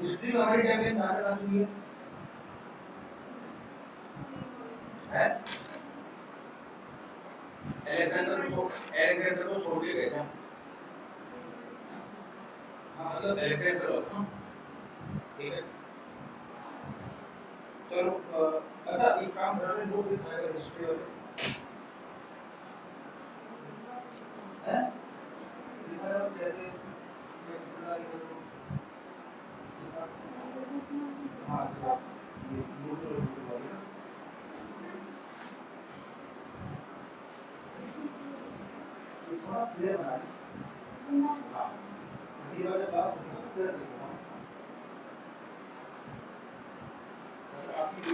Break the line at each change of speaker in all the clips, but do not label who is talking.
History में हमारी timeline कहाँ तक आ चुकी है? एलेक्जेंडर को छोड़ के गए थे। हाँ मतलब एलेक्जेंडर होता ना, ठीक है। चलो अच्छा एक काम कर रहे हैं, दो हिस्ट्री वाले हैं जैसे हाँ क्लियर बना हाँ ये वाला क्लास क्लियर देखो आपकी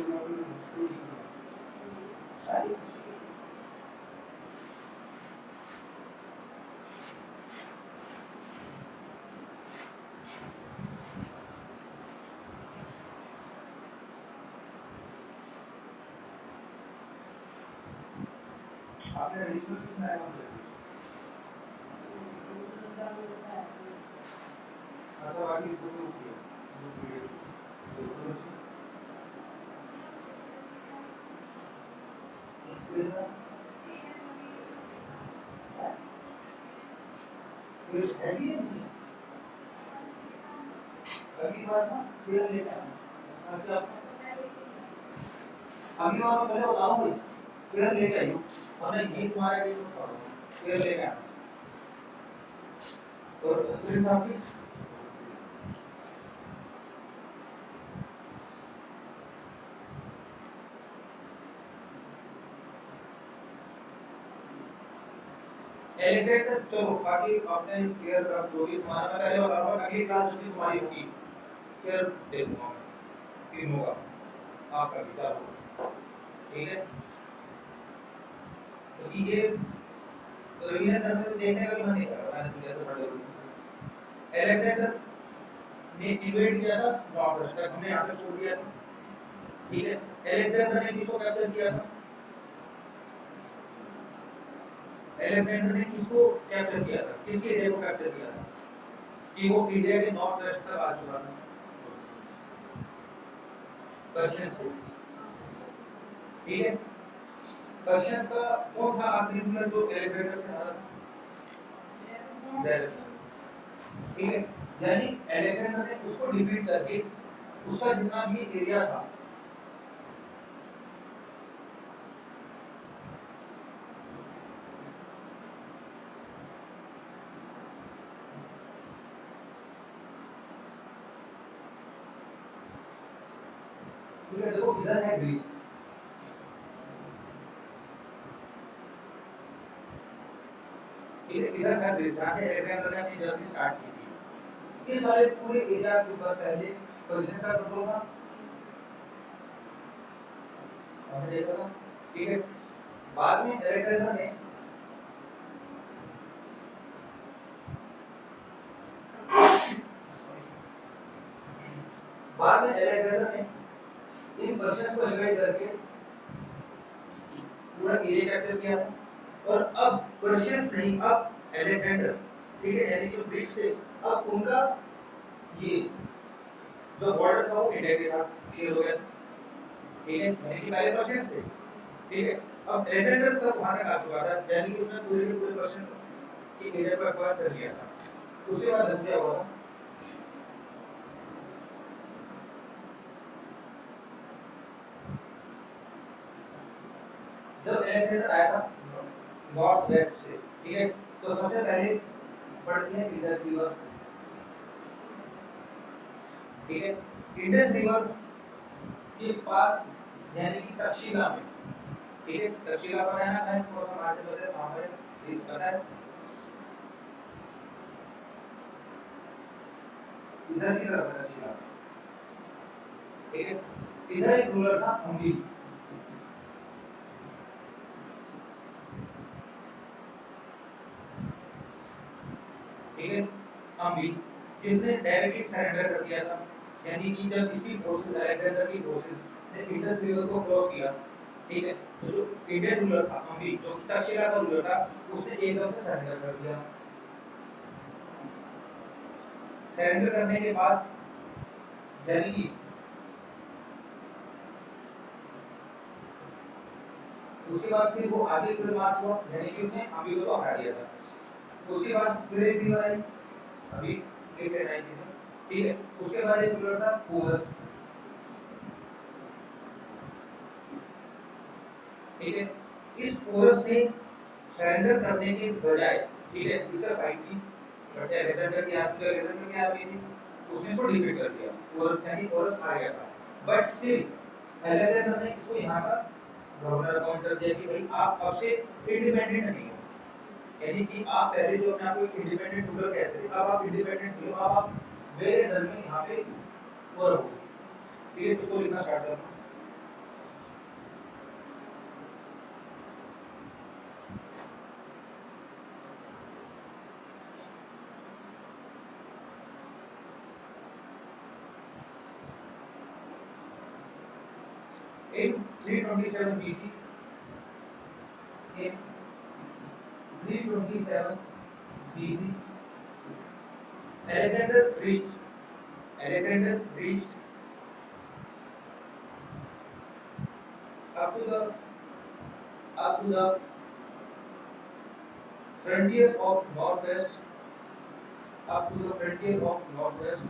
आपने एडिशनल किसने आया मुझे अच्छा बाकी इसको शुरू किया फिर हैवी है नहीं अगली बार ना फिर लेना अच्छा अगली बार पहले बताऊं भाई फिर लेके आई हूँ हमने गीत तुम्हारा गीत फिर लेके आया और फिर साहब की एलेक्जेंडर चलो बाकी आपने फिर जो भी तुम्हारा मैं पहले बताऊंगा अगली क्लास जो भी तुम्हारी होगी फिर दे दूंगा मैं तीनों का आपका विचार होगा ठीक है क्योंकि ये रिवीजन करने से देखने का भी मन नहीं कर रहा मैंने कैसे पढ़ लिया एलेक्जेंडर ने इन्वेड किया था नॉर्थ वेस्ट तक हमने यहाँ तक छोड़ दिया था ठीक है एलेक्जेंडर ने किसको कैप्चर किया था एलेक्जेंडर ने किसको कैप्चर किया था किसके एरिया को कैप्चर किया था कि वो इंडिया के नॉर्थ वेस्ट तक आ चुका था पर्शियंस को ठीक है पर्शियंस का कौन था आखिरी रूलर जो एलेक्जेंडर से हारा था जेरस ठीक है यानी एलेक्जेंडर ने उसको डिफीट करके उसका जितना भी एरिया था ठीक है देखो इधर है ग्रीस इधर था ग्रीस जहाँ से एलेक्जेंडर ने अपनी जर्नी स्टार्ट की थी ये सारे पूरे एरिया के ऊपर पहले पर्शियन का कंट्रोल था हमने देखा था ठीक है बाद में एलेक्जेंडर ने इन पर्शियंस को इन्वाइट करके पूरा एरिया कैप्चर किया और अब पर्शियंस नहीं अब एलेक्जेंडर ठीक है यानी कि ग्रीक्स थे अब उनका ये जो बॉर्डर था वो इंडिया के साथ शेयर हो गया ठीक है यानी कि पहले पर्शियंस थे ठीक है अब एलेक्जेंडर तक वहां तक आ चुका था यानी कि उसने पूरे के पूरे पर्शियंस के एरिया को एक्वायर कर लिया था उसके बाद क्या हुआ जब एलेक्जेंडर आया था नॉर्थ वेस्ट से ठीक है तो सबसे पहले पड़ती है इंडस रिवर ठीक है इंडस रिवर के पास यानी कि तक्षशिला में ठीक है तक्षशिला पर है ना कहीं थोड़ा सा मार्जिन बदले वहां पर पता है इधर की तरफ है तक्षशिला ठीक है इधर एक रूलर था अम्बी ठीक है अम्बी जिसने डायरेक्टली सरेंडर कर दिया था यानी कि जब इसकी फोर्सेस अलेक्जेंडर की फोर्सेस ने इंडस रिवर को क्रॉस किया ठीक है तो जो इंडियन रूलर था अम्बी जो तक्षशिला का रूलर था उसने एकदम से सरेंडर कर दिया सरेंडर करने के बाद यानी कि उसके बाद फिर वो आगे फिर मार्च हुआ, यानी कि उसने अभी को तो हटा दिया था। उसके बाद फिर एक रिवर आई, अभी 890 से, ठीक है। उसके बाद एक रिवर था पोरस, ठीक है। इस पोरस ने सरेंडर करने के बजाय, ठीक है, इससे फाइट की, बट अलेक्जेंडर की आर्मी थी, उसने इसको डिफीट कर दिया, पोरस यानी पोरस हार गया था। बट स्टिल अलेक्जेंडर ने इसको यहाँ का गवर्नर अपॉइंट कर दिया कि भाई आप अब से इंडिपेंडेंट नहीं हो, यानी कि आप पहले जो अपने आप को एक इंडिपेंडेंट रूलर कहते थे, अब आप इंडिपेंडेंट नहीं हो, अब आप मेरे अंडर में यहाँ पे वो रहोगे, ठीक है। इसको लिखना स्टार्ट करना। In 327 BC, in 327 BC, Alexander reached up to the frontiers of northwest, up to the frontier of northwest,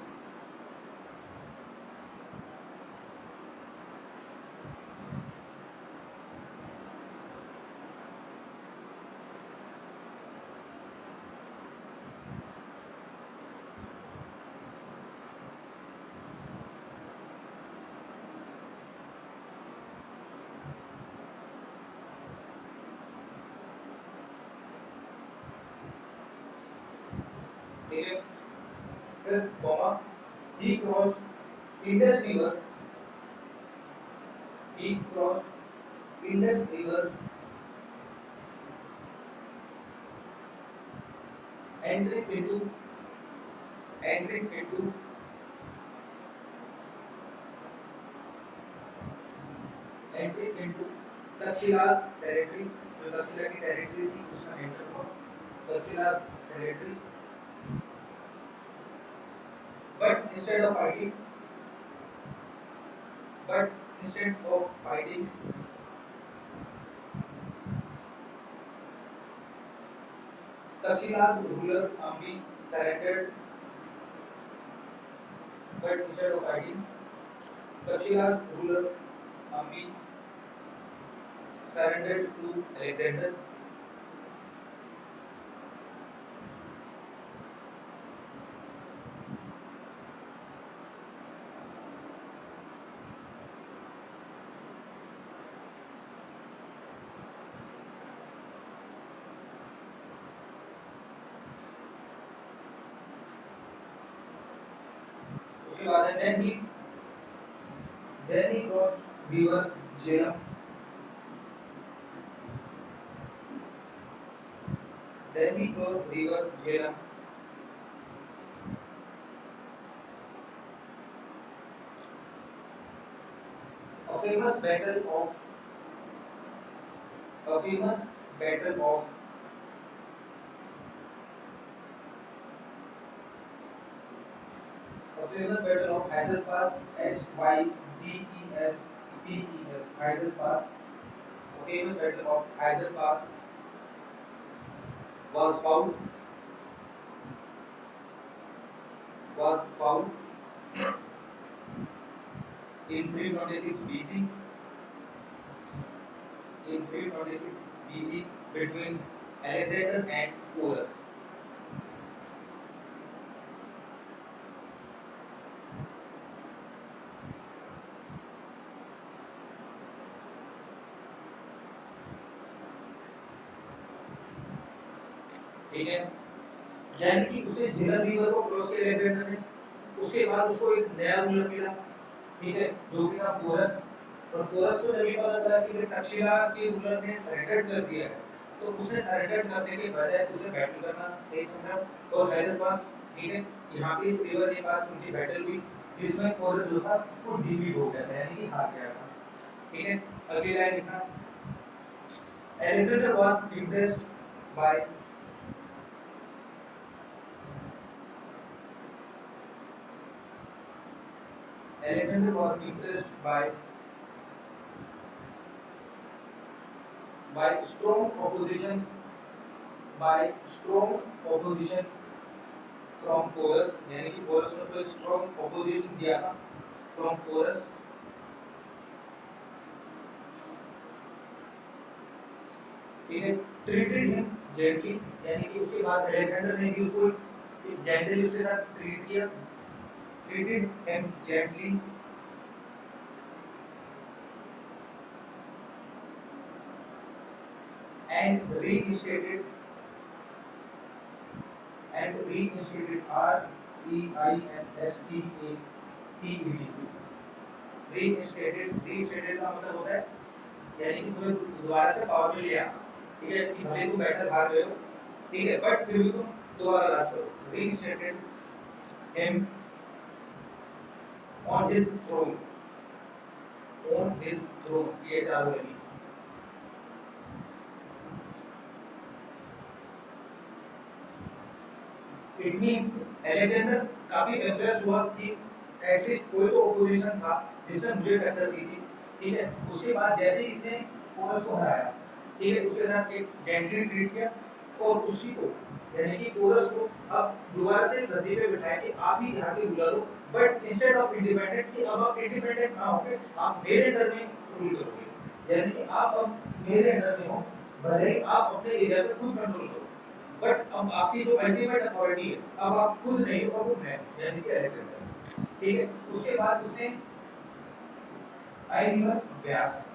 ठीक है। फिर comma, he crossed Indus River, he crossed Indus River, entering into तक्षशिला's territory, जो तक्षशिला की territory थी उसका enter हुआ, तक्षशिला's territory, but instead of fighting, Takshila's ruler Ambi surrendered. But instead of fighting, Takshila's ruler Ambi surrendered to Alexander. उसके बाद है then he crossed river Jhelum. Then he crossed river Jhelum. A famous battle of Hydas Pass, HYDESPES, Hydas Pass. A famous battle of Hydas Pass was fought in 326 BC. In 326 BC between Alexander and Porus. ठीक है, यानी कि उसे Jhelum river को cross किया Alexander ने, उसके बाद उसको एक नया रूलर मिला, ठीक है, जो कि था पोरस। और पोरस को जब ये पता चला कि तक्षशिला के रूलर ने सरेंडर कर दिया है, तो उसने सरेंडर करने के बजाय उसे बैटल करना सही समझा और हैदस पास, ठीक है, यहाँ पे इस रिवर के पास उनकी बैटल हुई जिसमें पोरस जो था वो डिफीट हो गया था, यानी कि हार गया था, ठीक है। अगली लाइन लिखना, Alexander was impressed by Alexander was impressed by strong opposition by strong opposition from Porus, यानी कि Porus ने उसको एक strong opposition दिया था from Porus. ठीक है, treated him gently, यानी कि उसके बाद अलेक्जेंडर ने भी उसको जेंटली उसके साथ ट्रीट किया, treated him gently and reinstated reinstated का मतलब होता है यानी कि तुम्हें दोबारा से पावर में लिया, ठीक है, कि भले तुम बैटल हार गए हो, ठीक है, बट फिर भी तुम दोबारा राज करो। reinstated him on his throne, ये चारों लगी। इट मींस अलेक्जेंडर काफी इम्प्रेस हुआ कि एटलीस्ट कोई तो ओपोजिशन था जिसने मुझे टक्कर दी थी, ठीक है। उसके बाद जैसे इसने पोरस को हराया, ठीक है, उसके साथ एक जेंटली ट्रीट किया और उसी को यानी कि पोरस को अब दोबारा से गद्दी पे बिठाया कि आप ही यहाँ के रूलर हो, बट इंस्टेड ऑफ इंडिपेंडेंट कि अब आप इंडिपेंडेंट ना होकर आप मेरे अंडर में रूल करोगे, यानी कि आप अब मेरे अंडर में हो, भले ही आप अपने एरिया पे खुद कंट्रोल करो, बट अब आपकी जो अल्टीमेट अथॉरिटी है अब आप खुद नहीं हो, अब वो मैं यानी कि अलेक्जेंडर, ठीक है। उसके बाद उसने आई रिवर व्यास,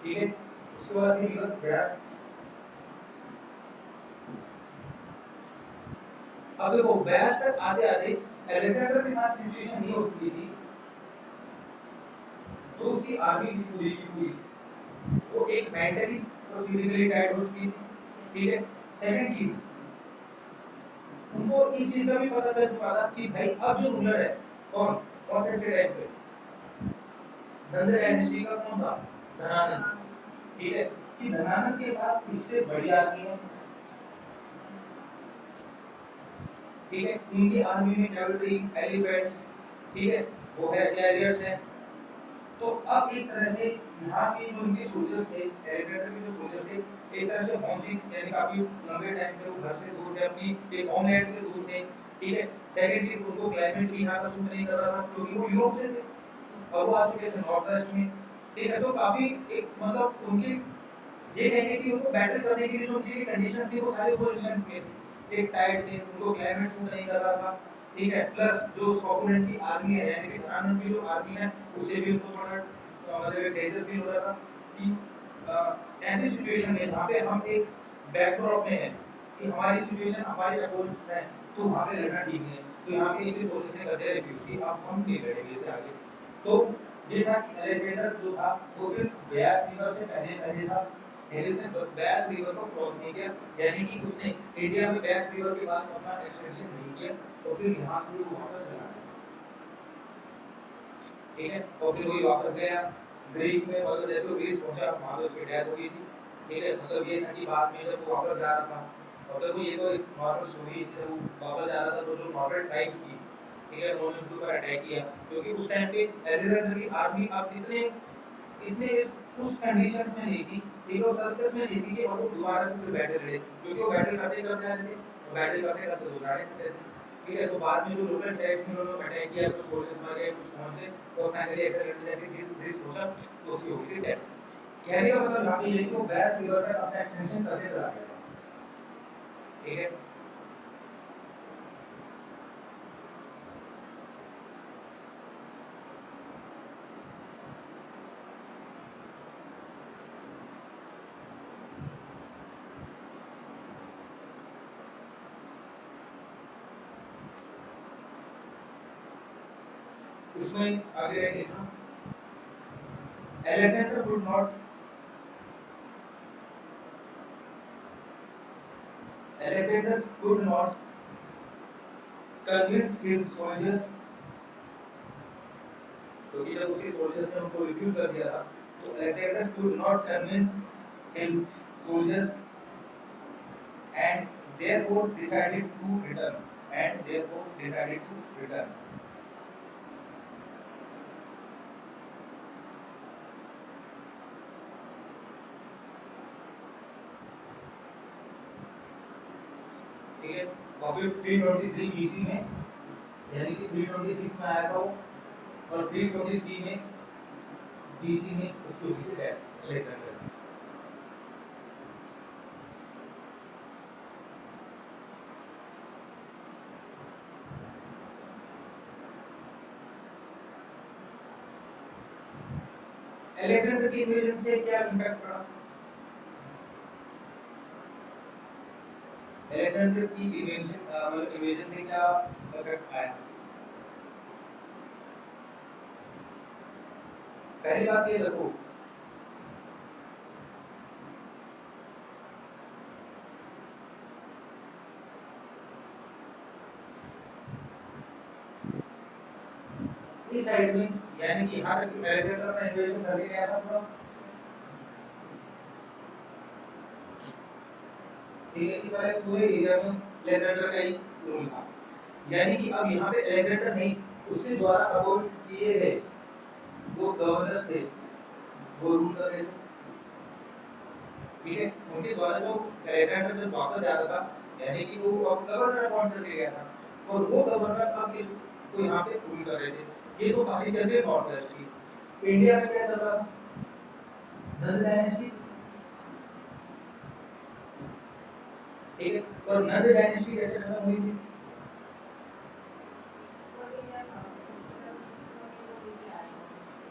ठीक है। उसके बाद रिवर व्यास। अब देखो व्यास तक आते आते अलेक्जेंडर के साथ सिचुएशन ये हो चुकी थी, जो उसकी आर्मी थी पूरी की पूरी वो एक मेंटली और फिजिकली टायर्ड हो चुकी थी, ठीक है। सेकंड चीज उनको इस चीज का भी पता चल चुका था कि भाई अब जो रूलर है कौन कौन से टाइप पे नंद डायनेस्टी का कौन था, धनानंद, ठीक है, कि धनानंद के पास इससे बड़ी आर्मी है, ठीक है, उनकी आर्मी में कैवलरी, एलिफेंट्स, ठीक है, वो है चैरियट्स है। तो अब एक तरह से यहाँ के जो इनके सोल्जर्स थे, अलेक्जेंडर के जो सोल्जर्स थे, एक तरह से होमसिक यानी काफी लंबे टाइम से वो घर से दूर थे, अपनी एक होमलैंड से दूर थे, ठीक है। सेकंड चीज उनको क्लाइमेट भी यहाँ का सूट नहीं कर रहा था क्योंकि वो यूरोप से थे और वो आ चुके थे नॉर्थ वेस्ट में, ठीक है। तो काफी एक मतलब उनके ये कहेंगे कि उनको बैटल करने के लिए जो उनकी कंडीशंस थी वो सारी पोजीशन में थी, एक टाइट थे, उनको क्लाइमेट सूट नहीं कर रहा था, ठीक है। प्लस जो ऑपोनेंट की आर्मी है यानी कि धनानंद की जो आर्मी है उससे भी उनको थोड़ा मतलब एक डेंजर फील हो रहा था कि ऐसी सिचुएशन है जहाँ पे हम एक बैकड्रॉप में है कि हमारी सिचुएशन हमारे अपोजिट है, तो वहाँ पे लड़ना ठीक नहीं है। तो यहाँ पे इंग्लिश सोल्जर्स ने कहते हैं रिफ्यूज की अब हम नहीं लड़ेंगे इससे आगे। तो ये था कि अलेक्जेंडर जो था वो सिर्फ ब्यास रिवर से पहले था, उसने ब्यास रिवर को क्रॉस नहीं किया, यानी कि उसने इंडिया में ब्यास रिवर के बाद अपना एक्सटेंशन नहीं किया और फिर यहाँ से वो वापस चला गया, ठीक है। और फिर वही वापस गया ग्रीक में, मतलब जैसे वो ग्रीस पहुंचा वहां पे उसकी डेथ हो गई थी, ठीक है। मतलब ये था कि बाद में जब वो वापस जा रहा था, और देखो ये तो एक नॉर्मल स्टोरी है, जब वो वापस जा रहा था तो जो नॉर्मल ट्राइब्स थी, ठीक है, उन्होंने उसके ऊपर अटैक किया क्योंकि उस टाइम पे अलेक्जेंडर की आर्मी अब इतने इतने उस कंडीशंस में नहीं थी, ठीक है, उस सर्कस में नहीं थी कि अब वो दोबारा से फिर बैटल लड़े, क्योंकि वो बैटल करते करते आए थे और बैटल करते करते वो जा नहीं सकते थे, ठीक है। तो बाद में जो लोकल ट्राइब्स थी उन्होंने अटैक किया, कुछ सोल्जर्स मार गए, कुछ पहुंच गए और फाइनली एक्सेलेरेटर जैसे ग्रीस पहुंचा तो उसकी हो गई डेथ। कहने का मतलब यहाँ पे ये कि वो बैस रिवर तक अपना एक्सटेंशन करते चला गया, ठीक है। इसमें आगे लिखना Alexander would not Alexander could not convince his soldiers, क्योंकि जब उसके सोल्जर्स ने उनको रिफ्यूज कर दिया था, तो Alexander could not convince his soldiers and therefore decided to return. And therefore decided to return. ठीक है, और फिर 323 BC में, यानी कि 326 में आया था वो, और 323 में BC में उसकी हुई थी डेथ अलेक्जेंडर। अलेक्जेंडर की इन्वेजन से क्या इंपैक्ट पड़ा? अलेक्जेंडर की इन्वेजन से क्या इफेक्ट आया? पहली बात ये देखो, इस साइड में, यानी कि यहाँ तक अलेक्जेंडर ने इन्वेजन करके गया था पूरा, ठीक है, इस वाले पूरे एरिया में अलेक्जेंडर का ही रूल था। यानी कि अब यहाँ पे अलेक्जेंडर नहीं, उसके द्वारा अपॉइंट किए गए वो गवर्नर्स थे, वो रूल कर रहे थे, ठीक है, उनके द्वारा जो अलेक्जेंडर जब वापस जा रहा था, यानी कि वो अब गवर्नर अपॉइंट करके गया था, और वो गवर्नर अब इस को यहाँ पे रूल कर रहे थे। ये तो कहानी चल रही है नॉर्थ वेस्ट की। इंडिया में क्या चल रहा था? नंद डायनेस्टी, ठीक है, और नंद डायनेस्टी कैसे खत्म हुई थी?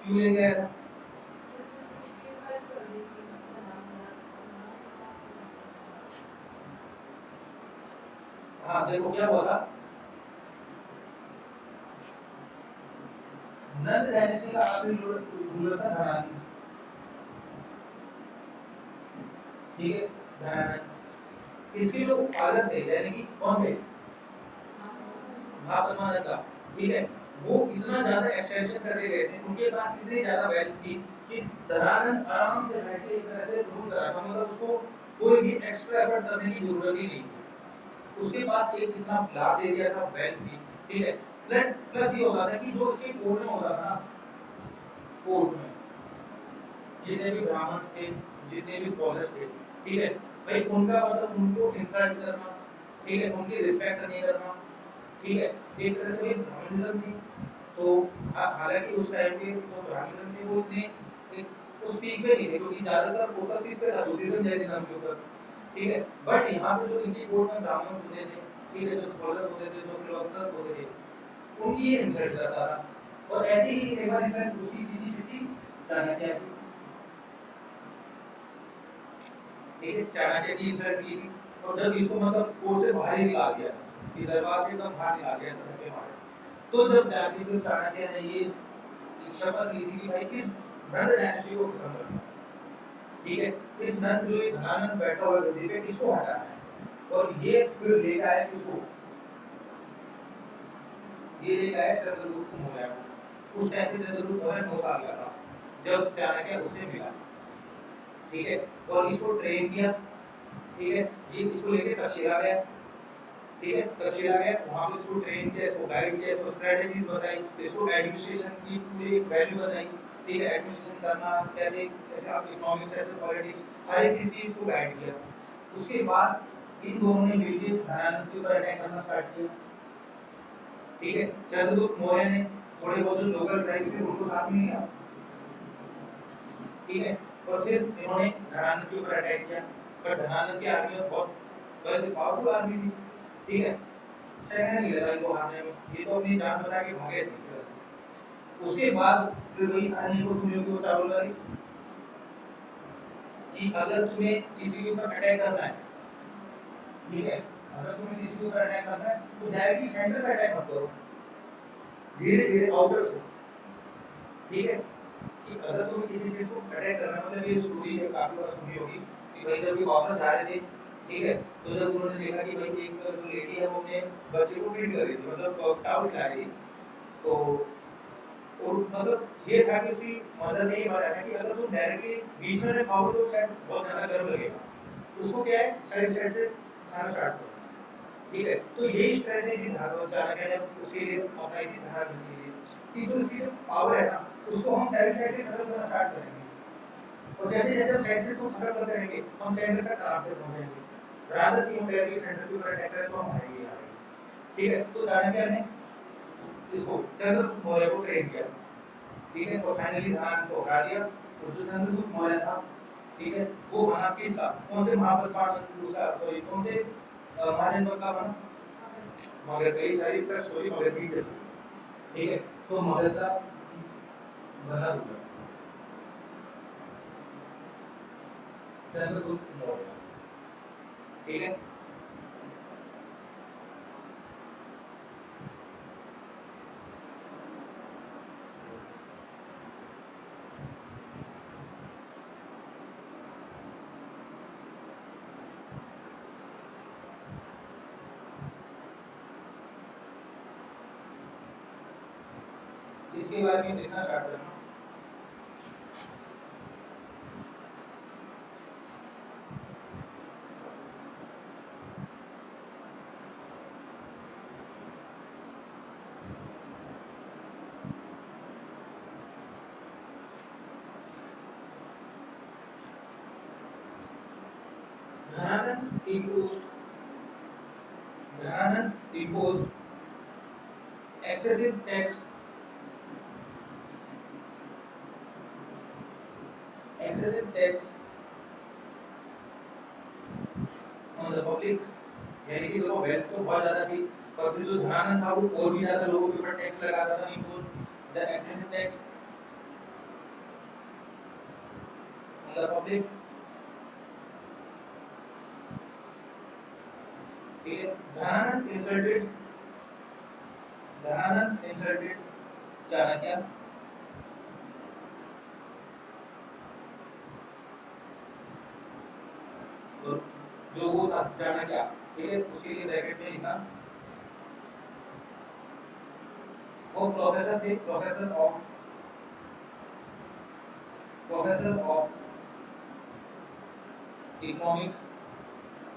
क्यों ले गया था? हाँ देखो क्या हुआ था, नंद डायनेस्टी का आखिरी रूलर था धनानंद, ठीक है, धनानंद। इसके जो फादर थे, यानी कि कौन थे? महापद्मानंद, ठीक है, वो इतना ज्यादा एक्सटेंशन करके गए थे, उनके पास इतनी ज्यादा वेल्थ थी कि धनानंद आराम से बैठ के एक तरह से रूल करा था, मतलब उसको कोई भी एक्स्ट्रा एफर्ट करने की जरूरत ही नहीं थी। उसके पास एक इतना लार्ज एरिया था, वेल्थ थी, ठीक है, प्लस ये होता था कि जो इसके कोर्ट में होता था ना, कोर्ट में जितने भी ब्राह्मण्स थे, जितने भी स्कॉलर्स थे, ठीक है भाई, उनका मतलब उनको इंसल्ट करना, ठीक है, उनकी रिस्पेक्ट नहीं करना, ठीक है, एक तरह से ब्राह्मणिज्म थी। तो हालांकि उस टाइम पे तो ब्राह्मणिज्म थे वो इतने उस पीक पे नहीं थे, क्योंकि ज्यादातर फोकस इस पे था बुद्धिज्म जैनिज्म के ऊपर, ठीक है, बट यहाँ पे जो इनकी कोर्ट में ब्राह्मण्स होते थे, ठीक है, जो स्कॉलर्स होते थे, जो फिलोसफर्स होते थे, उनकी ये इंसल्ट करता था। और ऐसे ही एक बार इंसल्ट उसकी की थी किसी चाणक्य की, ठीक है, चाणक्य की इंसल्ट की थी, और जब इसको मतलब कोर्ट से बाहर ही निकाल दिया, ये दरबार से एकदम बाहर निकाल दिया था धक्के मारे, तो जब जाके फिर चाणक्य ने ये शपथ ली थी कि भाई इस नंद डायनेस्टी को खत्म करना, ठीक है, इस नंद जो धनानंद बैठा हुआ गद्दी पे, इसको हटाना है, और ये फिर लेकर आया किसको? ये लेकर आया चंद्रगुप्त मौर्य को। उस टाइम पे चंद्रगुप्त मौर्य 9 साल का था जब चाणक्य उससे मिला, ठीक है, और इसको ट्रेन किया, ठीक है, ये इसको लेके तक्षशिला गया, ठीक है, तक्षशिला गया, वहां पे इसको ट्रेन किया, इसको गाइड किया, इसको स्ट्रेटजीज बताई, इसको एडमिनिस्ट्रेशन की पूरी वैल्यू बताई, ठीक है, एडमिनिस्ट्रेशन करना कैसे, कैसे आप इकोनॉमिक्स, कैसे पॉलिटिक्स, हर एक चीज इसको गाइड किया। उसके बाद इन दोनों ने मिलकर धनानंद के ऊपर अटैक करना स्टार्ट किया, ठीक है, चंद्रगुप्त मौर्य ने थोड़े बहुत जो लोकल ट्राइब्स थे उनको साथ में लिया, ठीक है, और फिर इन्होंने धनानंद के ऊपर अटैक किया, पर धनानंद की आर्मी बहुत पावरफुल आर्मी थी, ठीक है, सेकंड नहीं लगा इनको हारने में, ये तो अपनी जान बचा के भागे थे तरह से। उसके बाद फिर वही कहानी को सुनियो कि वो चावल वाली, कि अगर तुम्हें किसी के ऊपर अटैक करना है, ठीक है, अगर तुम्हें किसी के ऊपर अटैक करना है तो डायरेक्टली सेंटर पे अटैक मत करो, धीरे धीरे आउटर से, ठीक है, कि अगर तुम्हें किसी चीज को अटैक करना, मतलब ये स्टोरी है काफी बार सुनी होगी कि भाई जब ये वापस आ रहे थे, ठीक है। तो जब उन्होंने देखा कि भाई एक जो लेडी है वो अपने बच्चे को फीड कर रही थी, मतलब चावल खिला रही थी, तो और मतलब ये था कि उसकी मदर ने ये बताया था कि अगर तुम डायरेक्टली बीच में से खाओगे तो शायद बहुत ज़्यादा गर्म लगेगा, उसको क्या है साइड साइड से खाना स्टार्ट करो। ठीक है, तो यही स्ट्रेटेजी चाणक्य ने उसके लिए अपनाई थी धारागुप्त के लिए, कि जो उसकी जो पावर है ना उसको हम साइड साइड से खत्म करना स्टार्ट करेंगे, और जैसे जैसे हम साइड से उसको खत्म करते रहेंगे हम सेंटर तक आराम से पहुंचेंगे, रादर कि हम डायरेक्टली सेंटर के ऊपर अटैक करें तो हम हारेंगे हारेंगे। ठीक है, तो चाणक्य ने इसको चंद्रगुप्त मौर्य को ट्रेन किया, ठीक है, और फाइनली धारान को हरा दिया। और जो चंद्रगुप्त मौर्य था, ठीक है, वो बना किसका, कौन से महापद्मा उसका सॉरी कौन से महाजनपद का बना, मगध, कई सारी का स्टोरी मगध की चली, ठीक है, तो मगध का बना हुआ चंद्रगुप्त मौर्य, ठीक है। इसके बारे में लिखना स्टार्ट करना। Dhananand imposed excessive tax on the public, यानी कि देखो वेल्थ तो बहुत ज्यादा थी, पर फिर जो धनानंद था वो और भी ज्यादा लोगों के ऊपर टैक्स लगाता था, impose the excessive tax on the public. ठीक है, धनानंद इंसल्टेड चाणक्य, और जो वो था चाणक्य, ठीक है, उसके लिए ब्रैकेट में लिखना वो प्रोफेसर थे, professor of economics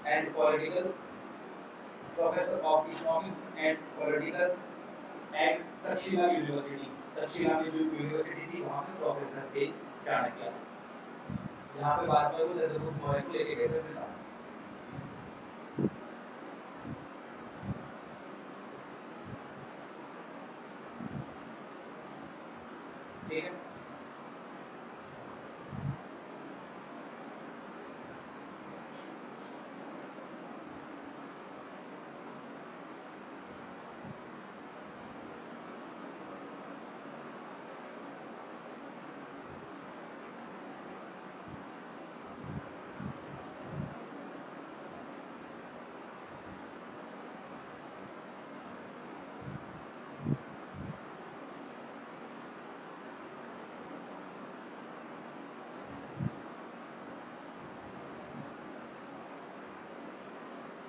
and politicals, professor of economics and political at Taxila university, Taxila में जो यूनिवर्सिटी थी वहाँ पे प्रोफेसर थे चाणक्य, जहाँ पे बाद में वो चंद्रगुप्त मौर्य को लेके गए थे अपने साथ। ठीक है,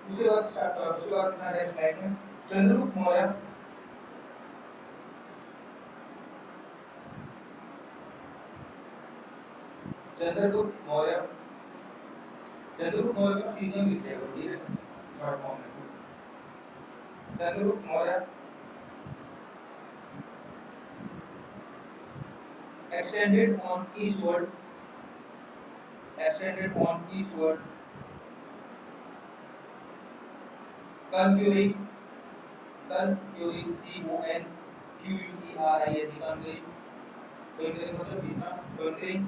उसके बाद नेक्स्ट स्लाइड में चंद्रगुप्त मौर्य का सीनियर लिख लिया, ठीक है, शॉर्ट फॉर्म में Chandragupta Maurya extended on eastward conquering conquering मतलब जीतना, conquering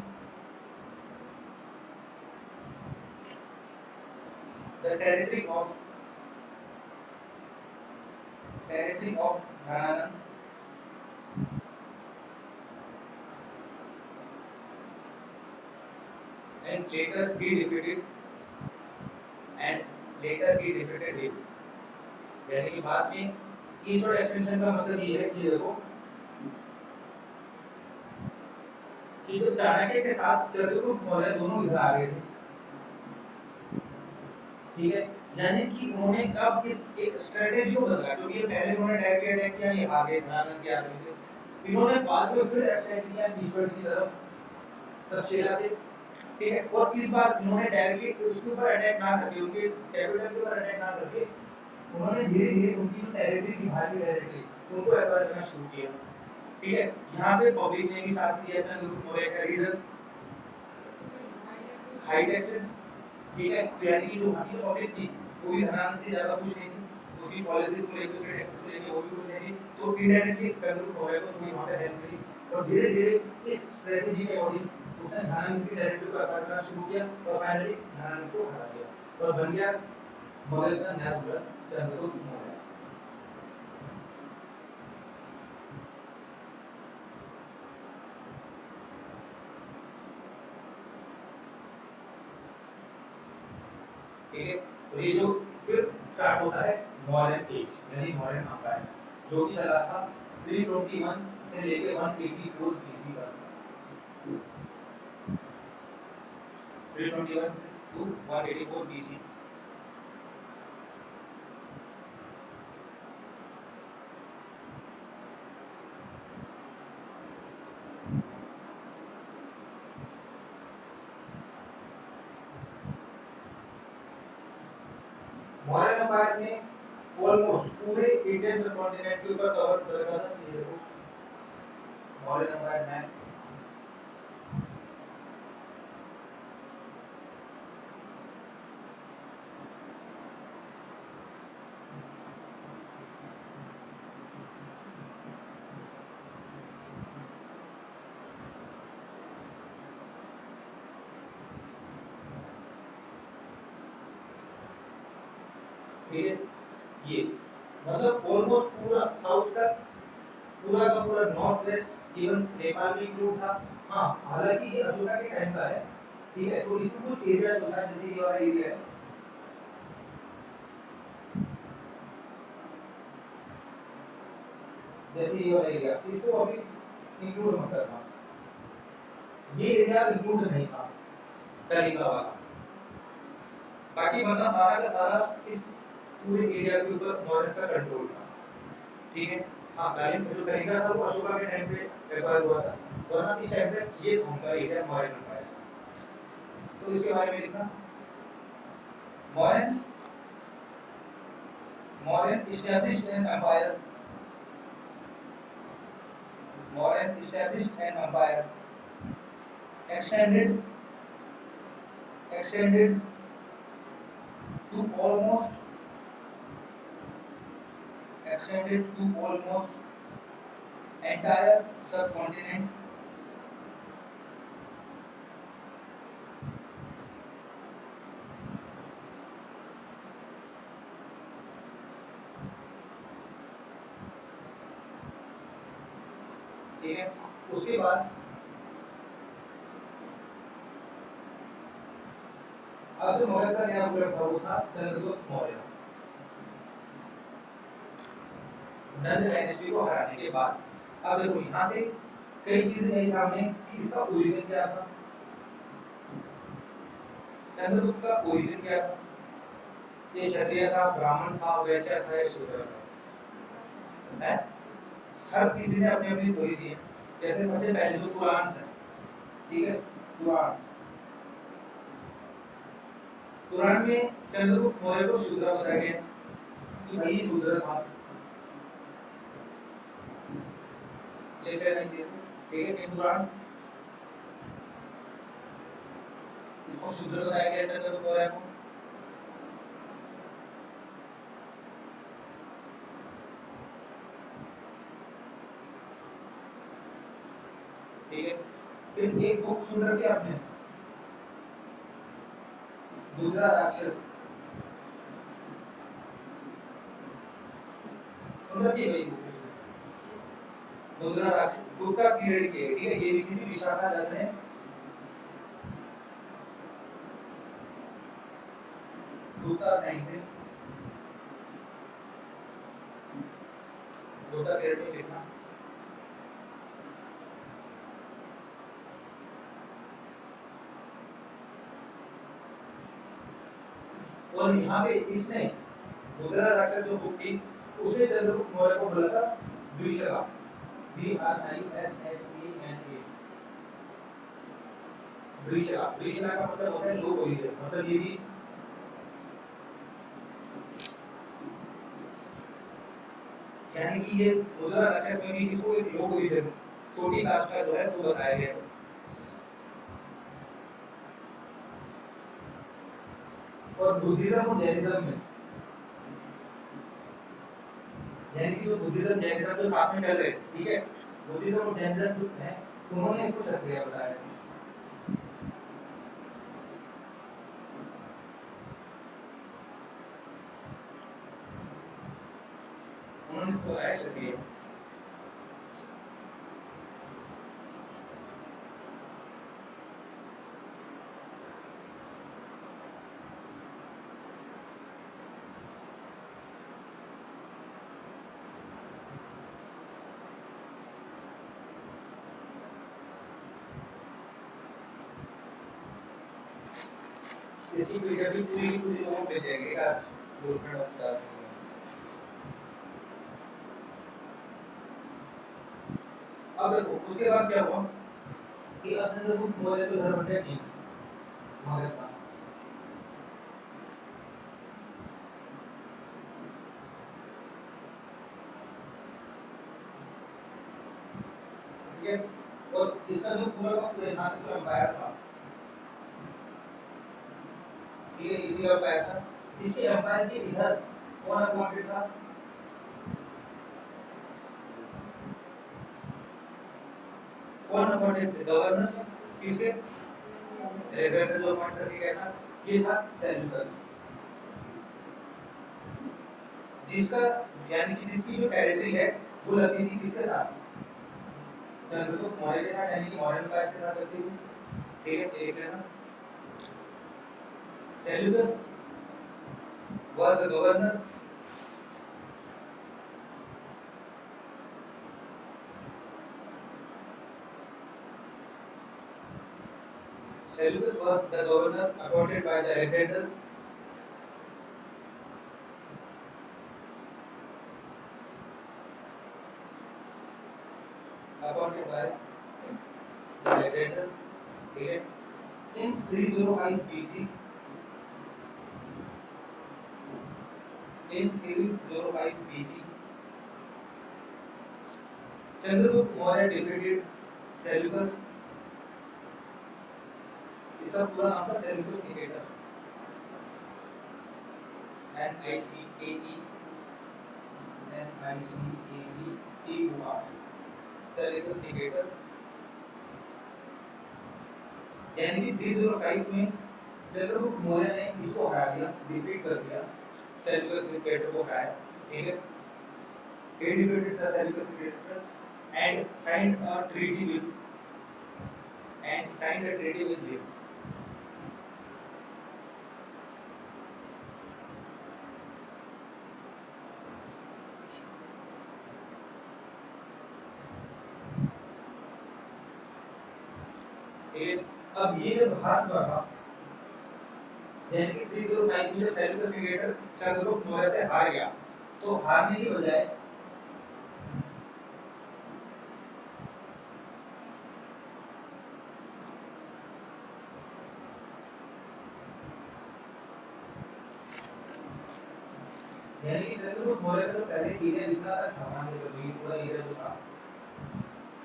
the territory of Dhananand and later he defeated him, यानी कि बाद में ईस्टवर्ड एक्सटेंशन का मतलब ये है कि देखो कि जो चाणक्य के साथ चंद्रगुप्त मौर्य दोनों इधर आ गए थे, ठीक है, यानी कि उन्होंने अब इस एक स्ट्रेटेजी को बदला, क्योंकि ये पहले उन्होंने डायरेक्टली अटैक किया, ये हार गए धनानंद की आर्मी से। इन्होंने बाद में फिर अटैक किया ईश्वर की तरफ तक्षशिला से, ठीक है, और इस बार उन्होंने डायरेक्टली उसके ऊपर अटैक ना करके, उनके कैपिटल के ऊपर अटैक ना करके, उन्होंने धीरे धीरे उनकी जो टेरिटरी थी, बाहर की टेरिटरी, उनको एक्वायर करना शुरू किया। ठीक है, यहाँ पे पब्लिक ने भी साथ दिया चंद्रगुप्त मौर्य का। रीजन हाई टैक्सेस, ठीक है, तो यानी कि जो वहाँ की जो पब्लिक थी वो भी धनानंद से ज्यादा खुश नहीं थी, उसकी पॉलिसीज को लेकर, उसके टैक्सेस को लेकर वो भी खुश नहीं थी, तो इनडायरेक्टली चंद्रगुप्त मौर्य को थोड़ी वहाँ पे हेल्प मिली, और धीरे धीरे इस स्ट्रेटेजी के अकॉर्डिंग उसने धनानंद की टेरिटरी को एक्वायर करना शुरू किया, और फाइनली धनानंद को हरा दिया और बन गया मगध का नया रूलर चंद्रगुप्त मौर्य। ठीक है, तो ये जो फिर स्टार्ट होता है मौर्यन एज, यानी मौर्यन एम्पायर, जो कि चला था 321 से लेकर 184 बीसी तक। 321 से टू 184 बीसी। मौर्यन एम्पायर ने ऑलमोस्ट पूरे इंडियन सबकॉन्टिनेंट के ऊपर कवर कर रखा था। ये देखो मौर्यन एम्पायर में ठीक है, ये मतलब ऑलमोस्ट पूरा साउथ तक, पूरा का पूरा नॉर्थ वेस्ट, इवन नेपाल भी इंक्लूड था। हाँ, हालांकि ये अशोका के टाइम का है, ठीक है, तो इसमें कुछ एरिया जो था, जैसे ये वाला एरिया है, जैसे ये वाला एरिया, इसको अभी इंक्लूड मत करना, ये एरिया इंक्लूड नहीं था कलिंगा वाला, बाकी वरना सारा का सारा इस पूरे एरिया के ऊपर मौर्य का कंट्रोल था। ठीक है, हाँ, जो कलिंगा था वो अशोका के टाइम पे एक्वायर हुआ था, वरना इस टाइम तक ये उनका एरिया मौर्य एम्पायर था। तो इसके बारे में लिखा, Mauryans Mauryan established an empire. Mauryan established an empire, extended to almost entire subcontinent. ठीक है, उसके बाद अब जो मगध का नया रूलर था वो था चंद्रगुप्त मौर्य। नंद डायनेस्टी को हराने के बाद अब देखो यहाँ से कई चीजें आई सामने कि इसका ओरिजिन क्या था, चंद्रगुप्त का ओरिजिन क्या था, ये क्षत्रिय था, ब्राह्मण था, वैश्य था या शूद्र था, है? हर किसी ने अपनी अपनी थ्योरी दी है। जैसे सबसे पहले जो पुराण है, ठीक है, पुराण में चंद्रगुप्त मौर्य को शूद्र बताया गया कि भाई शूद्र था, ठीक है, पुराण इसको शूद्र बताया गया चंद्रगुप्त मौर्य को। ठीक है, फिर एक बुक सुन रखी आपने, दूसरा राक्षस, सुन रखी है भाई बुक, दूसरा राक्षस गुप्ता पीरियड की है, ठीक है, ये लिखी थी विशाखा दत्त ने, गुप्ता टाइम पे, गुप्ता पीरियड में लिखा। और यहाँ पे इसने मुद्रा राक्षस जो बुक थी उसने चंद्रगुप्त मौर्य को बोला था द्विशला, VRISHANA, द्विशला। द्विशला का मतलब होता है लो पोजीशन, मतलब ये भी यानी कि ये मुद्रा राक्षस में भी इसको एक लो पोजीशन छोटी कास्ट का जो है वो बताया गया है। और बुद्धिज्म और जैनिज्म में यानी कि जो बुद्धिज्म जैनिज्म जो साथ में चल रहे, ठीक है, बुद्धिज्म और जैनिज्म जो है उन्होंने इसको क्षत्रिय बताया। उन्होंने इसको बताया क्षत्रिय। इसकी पीडीएफ भी पूरी की पूरी लोगों को मिल जाएगी आज गवर्नमेंट ऑफ स्टार। अब देखो उसके बाद क्या हुआ कि अपने जब मौर्य तो धर्म थे ठीक मगध का, ठीक है, और इसका जो पूरा का पूरा यहाँ तक जो एम्पायर था, ठीक है, इसी का एम्पायर था, इसके एम्पायर के इधर कौन अपॉइंटेड था, कौन अपॉइंटेड गवर्नर किसके, अलेक्जेंडर जो अपॉइंट करके गया था, ये था सेल्यूकस, जिसका यानी कि जिसकी जो टेरिटरी है वो लगती थी किसके साथ, चंद्रगुप्त मौर्य के साथ, यानी कि मौर्य कास्ट के साथ लगती थी, ठीक है, देख लेना। Seleucus was the governor appointed by the Alexander ठीक है, in 305 BC, in 305 BC, Chandragupta Maurya defeated Seleucus, इसका पूरा नाम था Seleucus Nicator, NICAETUR, Seleucus Nicator, यानी कि 305 में चंद्रगुप्त मौर्य ने इसको हरा दिया, डिफीट कर दिया, सेल्यूकस निकेटर को हराया, ठीक है, he defeated the Seleucus nicator and signed a treaty with him. अब ये जब हार हुआ था, यानी कि 305 में जब सेल्यूकस निकेटर चंद्रगुप्त मौर्य से हार गया, तो हारने की बजाय यानी कि चंद्रगुप्त मौर्य का जो पहले एरिया लिखा था सामान्य जो भी पूरा एरिया जो था,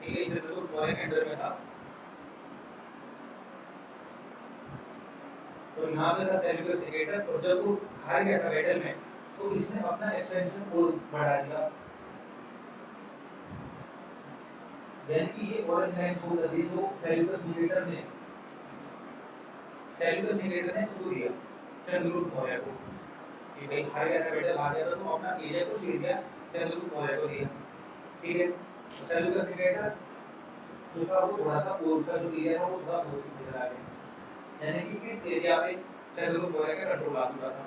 ठीक है, चंद्रगुप्त मौर्य के अंडर में था, तो यहाँ पे था सेल्यूकस निकेटर, और जब वो हार गया था बैटल में तो इसने अपना एक्सटेंशन और बढ़ा दिया, यानी कि ये ऑरेंज लाइन शो कर दी जो सेल्यूकस निकेटर ने छू दिया चंद्रगुप्त मौर्य को, कि भाई हार गया था बैटल, हार गया था तो अपना एरिया को छीन दिया, चंद्रगुप्त मौर्य को दिया, ठीक है, सेल्यूकस निकेटर जो था वो थोड़ा सा और उसका जो एरिया था वो थोड़ा और पीछे चला गया, यानी कि इस एरिया पे चंद्रगुप्त मौर्य का कंट्रोल आ चुका था।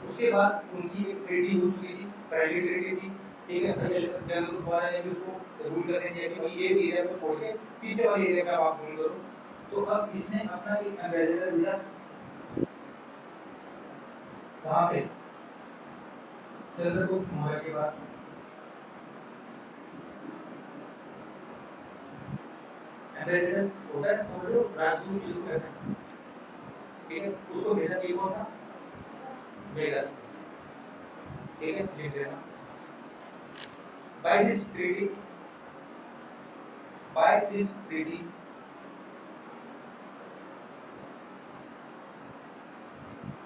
उसके बाद उनकी एक ट्रीटी हो चुकी थी, फ्रेंडली ट्रीटी थी, ठीक है, चंद्रगुप्त मौर्य ने भी उसको रूल करने दिया कि भाई ये एरिया को छोड़ के पीछे वाले एरिया का आप रूल करो, तो अब इसने अपना एक एम्बेसडर भेजा कहाँ पे? चंद्रगुप्त मौर्य के पास। एम्बेसडर होता है, समझो राजदूत जिसको कहते हैं, ठीक है, उसको भेजा कि कौन था? मेगास्थनीस, ठीक है, लिख लेना। By this treaty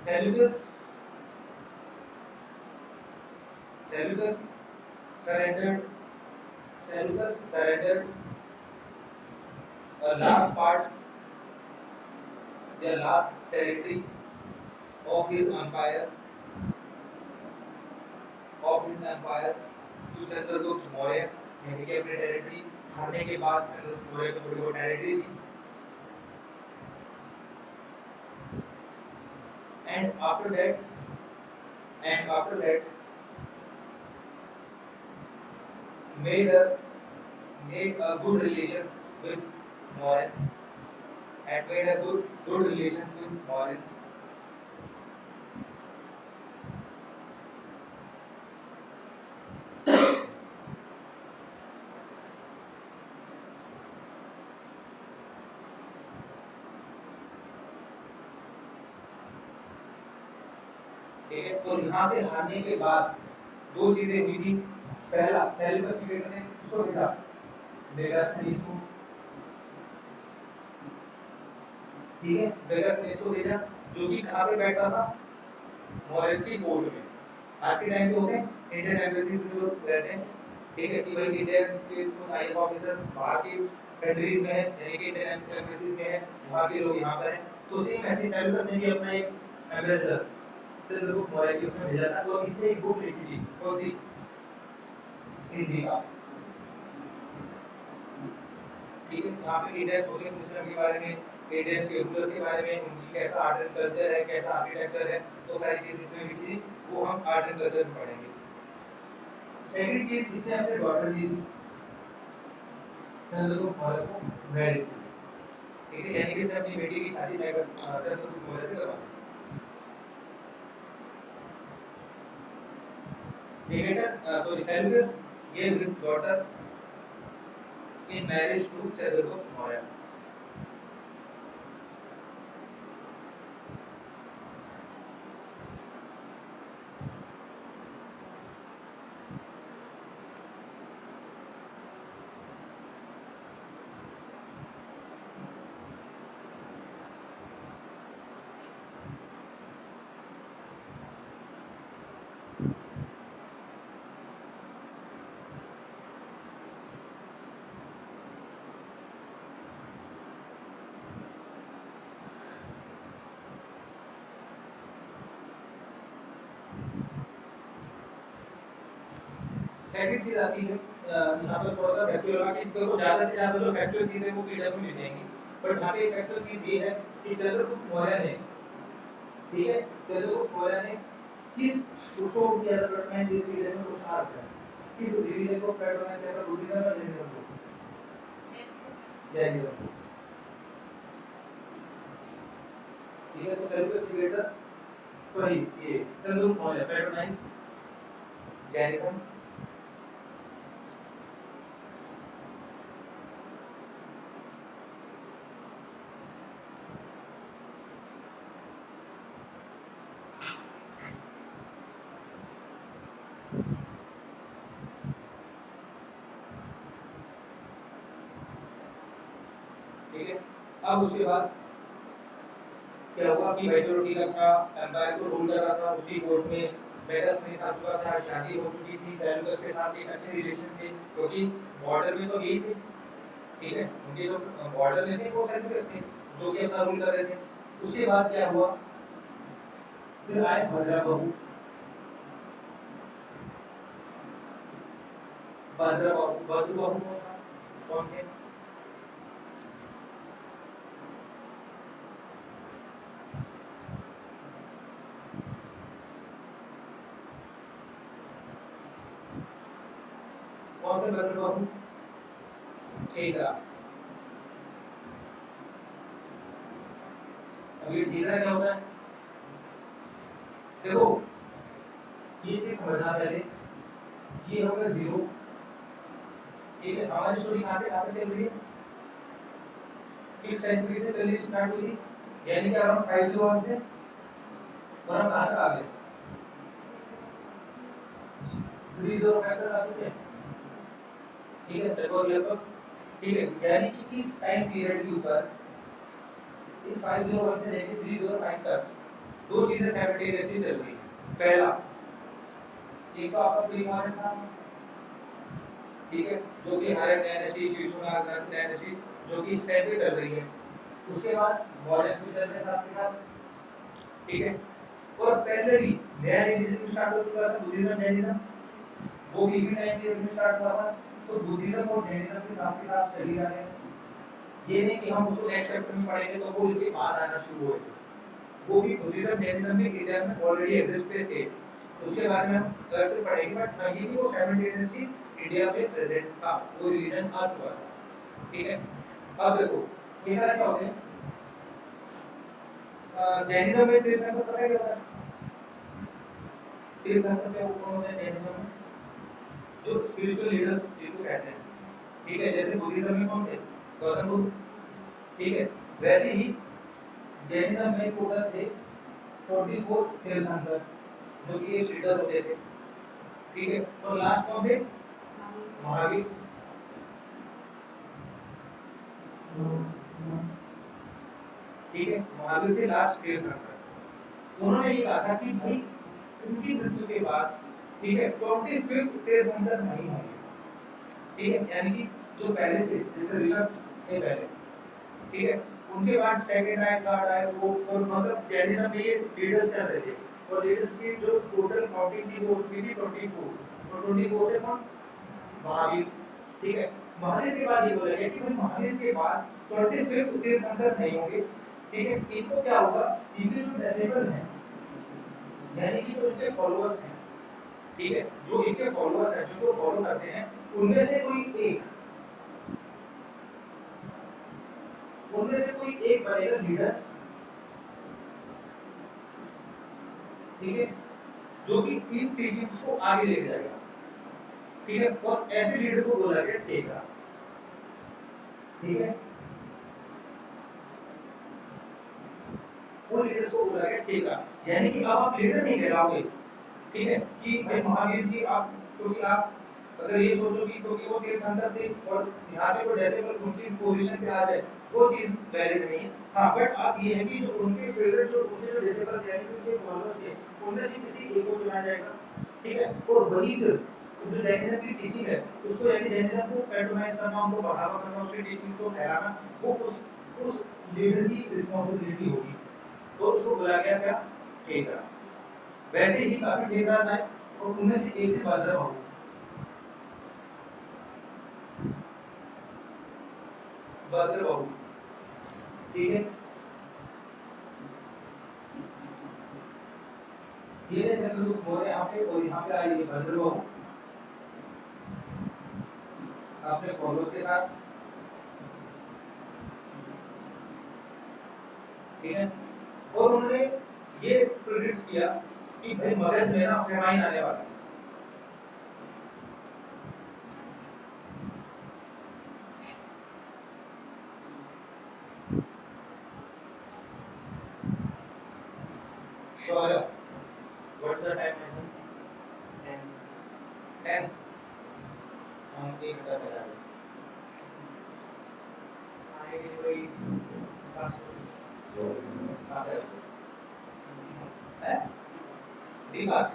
Seleucus surrendered a large part, the large territory of his empire to Chandragupta Maurya, यानी कि अपने टेरिटरी हारने के बाद चंद्रगुप्त मौर्य को थोड़ी बहुत territory the. And after that made a good relations with Morans ठीक है। और यहाँ से हारने के बाद दो चीजें हुई थी। पहला, सेल्यूकस पीरियड ने किसको भेजा? मेगास्थनीस को, ठीक है, मेगास्थनीस को भेजा, जो कि कहाँ पे बैठा था? मॉरिसी कोर्ट में। आज के टाइम पे होते हैं इंडियन एम्बेसीज में लोग रहते हैं, ठीक है, कि भाई इंडियंस के कुछ आईएएस ऑफिसर्स बाहर की कंट्रीज में है, यानी कि इंडियन एम्बेसीज में है, वहाँ के लोग यहाँ पर हैं। तो सेम ऐसे सेल्यूकस ने भी अपना एक एम्बेसडर चंद्रगुप्त मौर्य की उसमें भेजा था। तो इससे एक बुक लिखी थी, कौन सी? इंडिया, ठीक है, जहाँ पे इंडियन सोशल सिस्टम के बारे में, इंडियंस के रूलर्स के बारे में, उनकी कैसा आर्ट एंड कल्चर है, कैसा आर्किटेक्चर है, तो सारी चीज़ इसमें लिखी थी। वो हम आर्ट एंड कल्चर में पढ़ेंगे। सेकंड चीज, इसने अपने डॉटर दी थी चंद्रगुप्त मौर्य को मैरिज की, ठीक है, यानी कि इसने अपनी बेटी की शादी चंद्रगुप्त मौर्य से करवा दी। Seleucus gave his daughter in marriage to Chandragupta Maurya. Second चीज आती है, यहाँ पर थोड़ा सा फैक्चुअल है कि देखो ज्यादा से ज्यादा जो फैक्चुअल चीजें वो पीडीएफ में मिल जाएंगी, बट यहाँ पे एक फैक्चुअल चीज ये है कि चंद्रगुप्त मौर्य ने, ठीक है, चंद्रगुप्त मौर्य ने किस उसको किया था पैटर्नाइज, जिस रिलीजन को स्टार्ट किया, किस रिलीजन को पैटर्नाइज किया था? बुद्धिज्म या जैनिज्म को? जैनिज्म को, ठीक है। तो सेल्यूकस क्रिएटर, सॉरी, ये चंद्रगुप्त मौर्य पैटर्नाइज जैनिज्म, ठीक है। अब उसके बाद क्या हुआ कि मेजोरिटी अपना एम्पायर को रूल कर रहा था, उसी कोर्ट में मेगास्थनीस आ चुका था, शादी हो चुकी थी, सेल्यूकस के साथ एक अच्छे रिलेशन थे, क्योंकि बॉर्डर में तो यही थे, ठीक है, उनके जो बॉर्डर में थे वो सेल्यूकस थे जो कि अपना रूल कर रहे थे। उसके बाद क्या हुआ? फिर आए भद्रबाहु। भद्रबाहु कौन थे? कौन थे भद्रबाहु? ठीकरा। अब ये ठीकरा क्या होता है? देखो ये चीज समझना पहले, ये होगा 0, ठीक है। हमारी स्टोरी कहाँ से कहाँ तक चल रही है, 6th सेंचुरी से चली स्टार्ट हुई थी, यानी कि अराउंड 501 से, और हम कहाँ तक आ गए 305 तक आ चुके हैं, ठीक है। लगभग, ठीक है। यानी कि इस टाइम पीरियड के ऊपर, इस 501 से लेकर 305 तक दो चीजें साइमल्टेनियसली चल रही है। पहला, एक तो आपका प्री मॉडर्न था, ठीक है, जो कि हायर डायनेस्टी, शिशुनाग डायनेस्टी, जो कि इस टाइम पे चल रही है। उसके बाद मॉडर्न भी चल रहे साथ के साथ, ठीक है। और पहले भी नया रिलीजन स्टार्ट हो चुका था, बुद्धिज्म, जैनिज्म, वो भी इसी टाइम पीरियड में स्टार्ट हुआ था। तो बुद्धिज्म और जैनिज्म के साथ चली जा रहे हैं। ये नहीं कि हम उसको नेक्स्ट चैप्टर में पढ़ेंगे तो वो इनके बाद आना शुरू हुए थे, वो भी बुद्धिज्म, जैनिज्म भी इंडिया में ऑलरेडी एग्जिस्ट थे, उसके बारे में हम अलग से पढ़ेंगे। बट ये कि वो साइमल्टेनियसली इंडिया में प्रेजेंट था, वो रिलीजन आ चुका था, ठीक है। अब देखो केरला क्या होते हैं, जैनिज्म में तीर्थंकर पता है क्या होता है, तीर्थंकर क्या कौन होते हैं जैनिज्म में, जो स्पिरिचुअल लीडर्स जिनको कहते हैं, ठीक है। जैसे बुद्धिज्म में कौन थे, गौतम बुद्ध, ठीक है। वैसे ही जैनिज्म में टोटल थे 24 तीर्थंकर, जो कि एक लीडर होते थे, ठीक है। और लास्ट कौन थे, महावीर, ठीक है। महावीर थे लास्ट तीर्थंकर। उन्होंने ये कहा था कि भाई उनकी मृत्यु के बाद, ठीक है, 25th तीर्थंकर नहीं होंगे, ठीक है। यानी कि जो पहले थे, जैसे ऋषभ थे पहले, ठीक है, उनके बाद सेकंड आए, थर्ड आए, फोर्थ, और मतलब जैनिज्म में ये लीडर्स चल रहे थे। और लीडर्स की जो टोटल काउंटिंग थी वो उसकी थी 24, और 24 थे कौन, महावीर, ठीक है। महावीर के बाद ये बोला गया कि भाई महावीर के बाद 25th तीर्थंकर नहीं होंगे, ठीक है। इनको क्या होगा, इनके जो डिसेबल हैं, यानी कि जो इनके फॉलोअर्स हैं, ठीक है, जो इनके फॉलोअर्स हैं, जो फॉलो करते हैं, उनमें से कोई एक बनेगा लीडर, ठीक है, जो कि इन टीचिंग्स को आगे ले जाएगा, ठीक है। और ऐसे लीडर को बोला गया ठेका, ठीक है। वो लीडर्स को बोला गया ठेका, यानी कि अब आप लीडर नहीं कहलाओगे, ठीक है, कि भाई महावीर की आप, क्योंकि आप अगर ये सोचो कि क्योंकि वो तीर्थंकर थे और यहाँ से कोई डेसिबल उनकी पोजीशन पे आ जाए, वो चीज वैलिड नहीं है। हाँ, बट आप ये है कि जो उनके फेवरेट, जो उनके जो डेसिबल यानी कि उनके फॉलोअर्स थे, उनमें से किसी एक को चुना जाएगा, ठीक है। और वही फिर जो जैनिज्म की टीचिंग है उसको, यानी जैनिज्म को पैट्रोनाइज करना, उनको बढ़ावा करना, उसकी टीचिंग को फैलाना, वो उस लीडर की रिस्पांसिबिलिटी होगी, तो उसको बुलाया गया क्या, ठेका। वैसे ही काफी ठेकेदार आए, और उनमें से एक थे भद्र बाबू, ठीक है। ये चंद्रगुप्त मौर्य यहाँ पे, और यहाँ पे आए भद्र बाबू अपने फॉलोअर्स के साथ, ठीक है। और उन्होंने ये प्रेडिक्ट किया कि भाई मगध में ना फेमाइन आने वाला है, शौर्य, व्हाट्स द टाइम मैसन, 10 हम एक घंटा पहले आएंगे कोई कहाँ से है, दीपक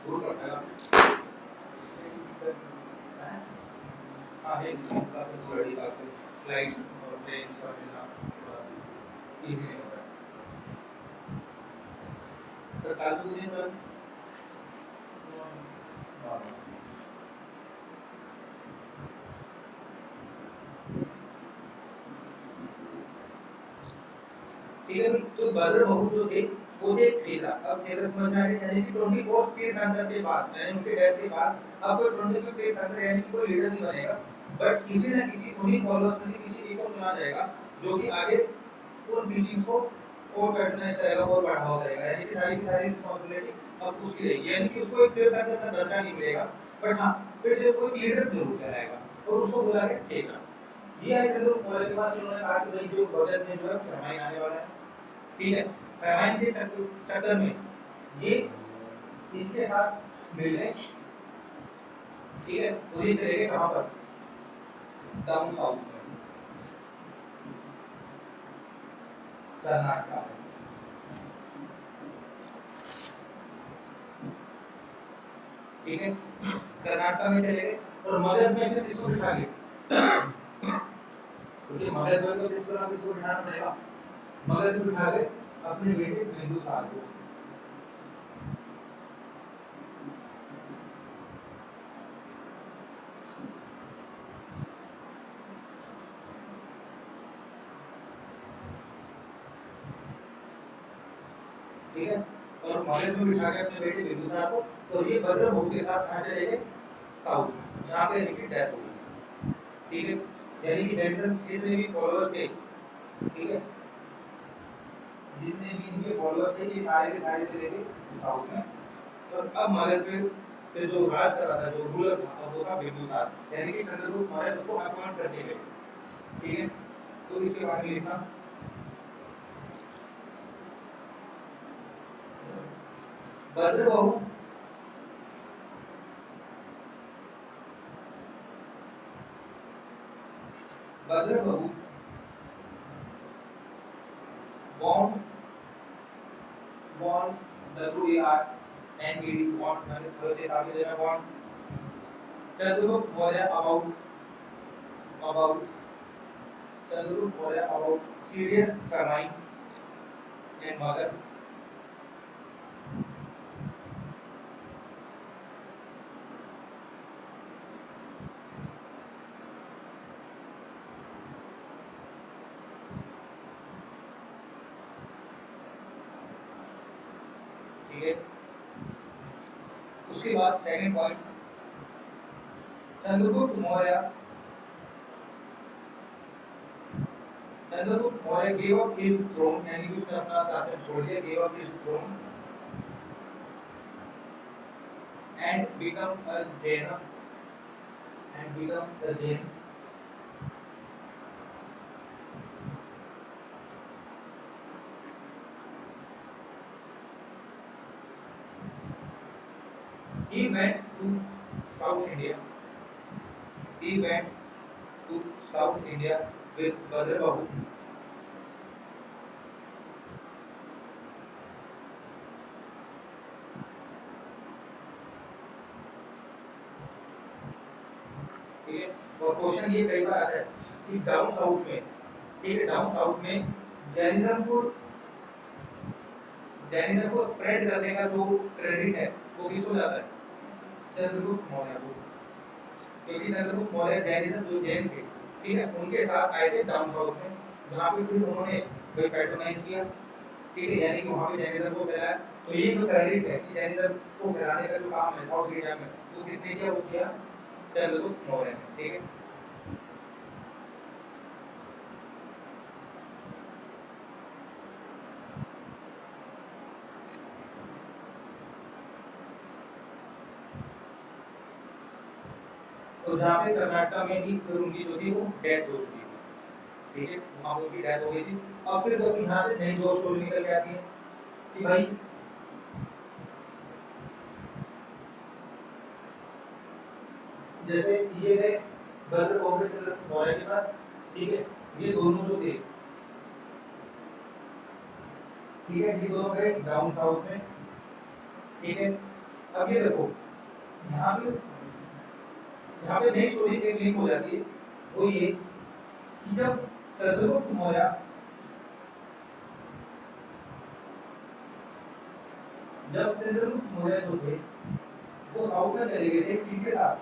दूर पड़ता है, हाँ ये काफी दूर है दीपक से, फ्लाइट्स और प्लेन्स का मिलना इजी नहीं होता, तो कालू दिन तो ठीक है। तो भद्र बाबू जो थे वो थे ठेका। अब ठेका समझ में आ गया, यानी कि 24 तीर्थंकर के बाद, यानी उनके डेथ के बाद अब कोई 25 तीर्थंकर यानी कि कोई लीडर नहीं बनेगा, बट किसी न किसी उन्हीं फॉलोअर्स में से किसी एक को चुना जाएगा, जो कि आगे उन टीचिंग्स को और पैट्रोनाइज करेगा और बढ़ावा करेगा, यानी कि सारी की सारी रिस्पॉन्सिबिलिटी अब उसकी रहेगी, यानी कि उसको एक देवता का दर्जा नहीं मिलेगा, बट हाँ फिर जो कोई लीडर जरूर कहलाएगा और उसको बुला के ठेका। ये आए चंद्रगुप्त मौर्य के पास, उन्होंने कहा कि भाई जो बजट में जो है फरमाइन आने वाला है, ठीक है, फरमाइन के चक्कर में ये इनके साथ मिल गए, ठीक है, उन्हीं चले गए कहाँ पर, डाउन साउथ में, कर्नाटक में, ठीक है, कर्नाटक में चले गए और मगध में फिर किसको बिठा गए, क्योंकि मगध में तो किसको बिठाना पड़ेगा, मगध में बिठा गए अपने बेटे बिंदुसार को। ठीक है, और मगध में बिठा के अपने बेटे बिंदुसार को, और ये भद्रभू के साथ कहाँ चले गए, साउथ में, जहाँ पे इनकी डेथ हो गई, ठीक है, यानी कि जैनिज्म जितने भी फॉलोअर्स थे, ठीक है, जितने भी इनके फॉलोअर्स थे ये सारे के सारे चले गए साउथ में, और अब मगध पे जो राज कर रहा था, जो रूलर था, वो था बिंदुसार, यानी कि चंद्रगुप्त मौर्य उसको अपॉइंट करने गए, ठीक है, तो इसके बारे में लिखना, भद्रबहू भद्रबहू बॉन्ड WARNED बॉन्ड, मैंने थोड़ा चेतावनी देना, bond Chandragupta Maurya about Chandragupta Maurya about serious famine in Magadh, ठीक है। उसके बाद second point, Chandragupta Maurya gave up his throne, यानी कि उसने अपना शासन छोड़ दिया, gave up his throne and become a Jain, he went to South India with Bhadrabahu, ठीक है, और क्वेश्चन ये कई बार आता है कि डाउन साउथ में, ठीक है, डाउन साउथ में जैनिज्म को स्प्रेड करने का जो क्रेडिट है वो किसको जाता है, चंद्रगुप्त मौर्य को, क्योंकि चंद्रगुप्त मौर्य जैनिज्म जो जैन थे, ठीक है, उनके साथ आए थे डाउन साउथ में, जहाँ पे फिर उन्होंने कोई पैट्रोनाइज किया, ठीक है, यानी कि वहाँ पे जैनिज्म को फैलाया, तो ये जो क्रेडिट है कि जैनिज्म को फैलाने का जो काम है साउथ इंडिया में, वो किसने किया, वो किया चंद्रगुप्त मौर्य ने, ठीक है। तो जहाँ पे कर्नाटक में भी फिर उनकी जो थी वो डेथ हो चुकी थी, ठीक है, वहाँ उनकी डेथ हो गई थी। अब फिर जब यहाँ से नई दो स्टोरी निकल के आती है कि भाई जैसे ये गए भद्रकोट चंद्रगुप्त मौर्य के पास, ठीक है, ये दोनों जो थे, ठीक है, ये दोनों गए डाउन साउथ में, ठीक है। अब ये देखो यहाँ पे नई स्टोरी एक लिंक हो जाती है, वो ये कि जब चंद्रगुप्त मौर्य जो थे वो साउथ में चले गए थे, किनके साथ,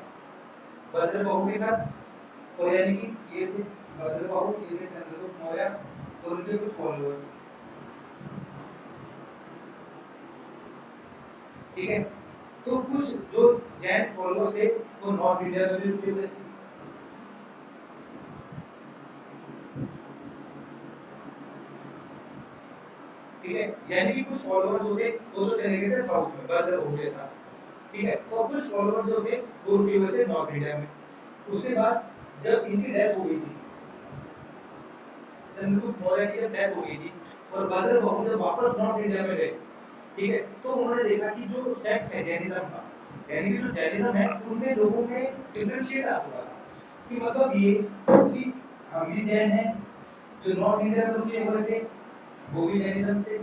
भद्रबहू के साथ, और यानी कि ये थे भद्रबहू, ये थे चंद्रगुप्त मौर्य और उनके कुछ फॉलोअर्स, ठीक है। तो कुछ जो जैन फॉलोअर्स थे वो नॉर्थ इंडिया में भी रुके हुए थे, यानी कि कुछ फॉलोअर्स होते वो तो चले गए थे साउथ में बद्रबहू के साथ, ठीक है, और कुछ फॉलोअर्स जो थे वो रुके हुए थे नॉर्थ इंडिया में। उसके बाद जब इनकी डेथ हो गई थी, चंद्रगुप्त मौर्य की जब डेथ हो गई थी और बद्रबहू जब वापस नॉर्थ इंडिया में गए, ठीक है, तो उन्होंने देखा कि जो सेक्ट है जैनिज्म का, यानी कि जो जैनिज्म है उनमें लोगों में डिफरेंशिएट आ चुका था कि मतलब ये कि हम भी जैन हैं, जो नॉर्थ इंडिया में रुके हुए थे वो भी जैनिज्म थे,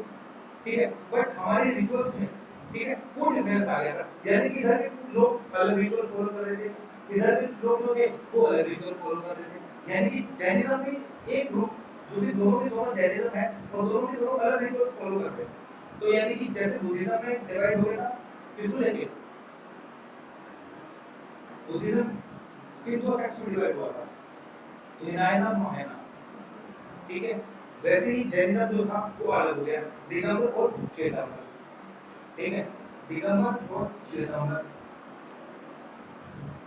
ठीक है, बट हमारे रिचुअल्स में, ठीक है, वो डिफरेंस आ गया था, यानी कि इधर के लोग अलग रिचुअल फॉलो कर रहे थे, इधर के लोग जो थे वो अलग रिचुअल फॉलो कर रहे थे, यानी कि जैनिज्म में एक ग्रुप जो भी दोनों के दोनों जैनिज्म है और दोनों के दोनों अलग रिचुअल्स फॉलो कर रहे हैं। तो यानी कि जैसे बुद्धिज्म में डिवाइड हो गया था किसको लेके, बुद्धिज्म किन दो सेक्ट्स में डिवाइड हुआ था, हिनायना और महायाना, ठीक है, वैसे ही जैनिज्म जो था वो अलग हो गया, दिगंबर और श्वेतांबर, ठीक है, दिगंबर और श्वेतांबर।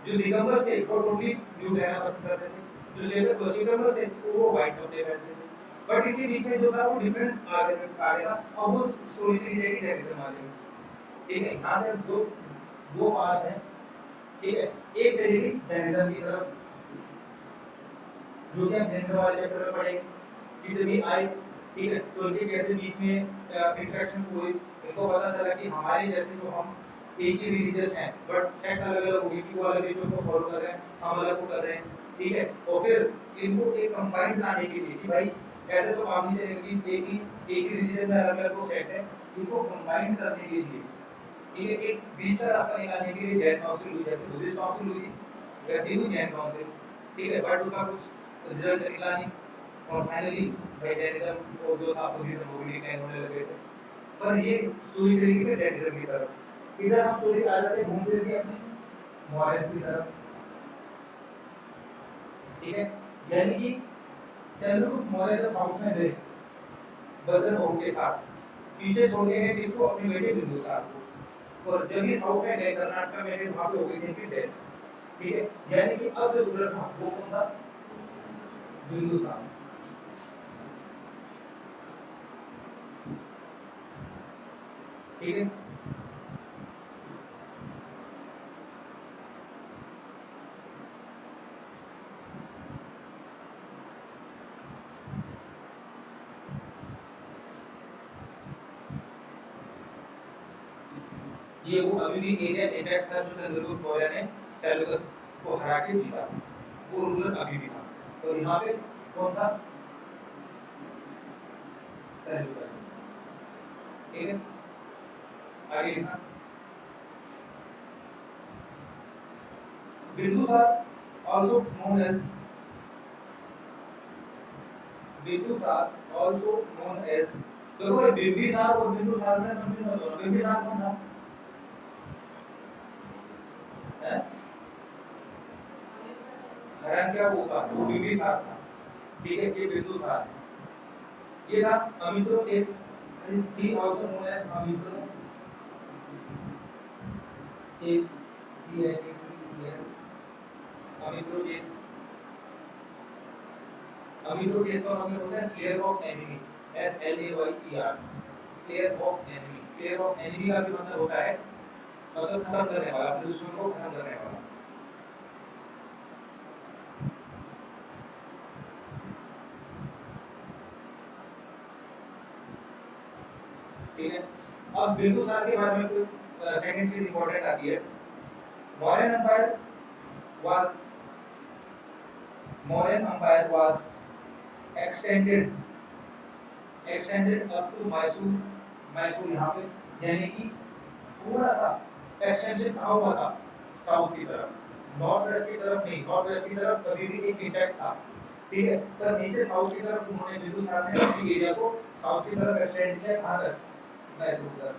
जो दिगंबर थे वो टोटली ब्लू रहना पसंद करते थे, जो श्वेतांबर थे वो व्हाइट कपड़े पहनते थे, बट इनके बीच में जो था वो डिफरेंट आ गया था, अब वो स्टोरी चली जाएगी जैनिज्म वाले में, ठीक है, यहाँ से दो दो पार्ट है, ठीक है, एक चलेगी जैनिज्म की तरफ जो कि हम जैनिज्म वाले चैप्टर में पढ़ेंगे कि जब ये आए, ठीक है, तो इनके कैसे बीच में इंटरेक्शन हुए, इनको पता चला कि हमारे जैसे जो हम एक ही रिलीजियस हैं बट सेक्ट अलग अलग हो गई कि वो अलग रिचुअल को फॉलो कर रहे हैं, हम अलग को कर रहे हैं, ठीक है, और फिर इनको एक कंबाइंड लाने के लिए कि भाई ऐसे तो काम नहीं चलेगी, एक ही रिलीजन में अलग अलग सेक्ट है, इनको कंबाइंड करने के लिए, ठीक है, एक बीच का रास्ता निकालने के लिए जैन काउंसिल हुई, जैसे बुद्धिस्ट काउंसिल हुई थी वैसे ही जैन काउंसिल, ठीक है, बट उसका कुछ रिजल्ट निकला नहीं और फाइनली भाई जैनिज्म और जो था बुद्धिज्म वो भी डिक्लाइन होने लगे थे, पर ये स्टोरी चलेगी फिर जैनिज्म की तरफ, इधर हम स्टोरी आ जाते हैं घूम फिर के अपनी मॉरियस की तरफ, ठीक है, यानी कि चंद्रगुप्त मौर्य जब साउथ में गए बद्रबहू के साथ, पीछे छोड़ के गए किसको, अपने बेटे बिंदुसार को, और जब ये साउथ में गए कर्नाटक में गए वहां पे हो गई थी इनकी डेथ, ठीक है, यानी कि अब जो रूलर था वो कौन था, बिंदुसार, ठीक है, ये वो अभी भी एरिया इंटैक्ट था जो चंद्रगुप्त मौर्य ने सेल्यूकस को हरा के जीता, वो रूलर अभी भी था, और यहाँ पे कौन था, सेल्यूकस, ठीक है, आगे लिखा Bindusara also known as Bindusara also known as, देखो ये बिंबिसार और बिंदुसार में कंफ्यूज मत होना, बिंबिसार कौन था, हरण क्या वो था, वो बिंबिसार था, ठीक है, ये बिंदुसार, ये था अमित्रोचेस, he also known as अमित्रोचेस, अमित्रोचेस, अमित्रोचेस का मतलब होता है slayer of enemy, SLAYER, slayer of enemy, slayer of enemy का भी मतलब होता है मतलब खत्म करने वाला, अपने दुश्मन को खत्म करने वाला, ठीक है, अब बिंदुसार के बारे में कुछ सेकंड चीज इंपॉर्टेंट आती है, Mauryan empire was extended up to Mysore यहाँ पे, यानी कि पूरा सा एक्सटेंशन कहाँ हुआ था, साउथ की तरफ, नॉर्थ वेस्ट की तरफ नहीं, नॉर्थ वेस्ट की तरफ कभी भी एक इंटैक्ट था, ठीक है, पर नीचे साउथ की तरफ उन्होंने बिंदुसार ने अपनी एरिया को साउथ की तरफ एक्सटेंड किया, कहाँ तक, मैसूर तक,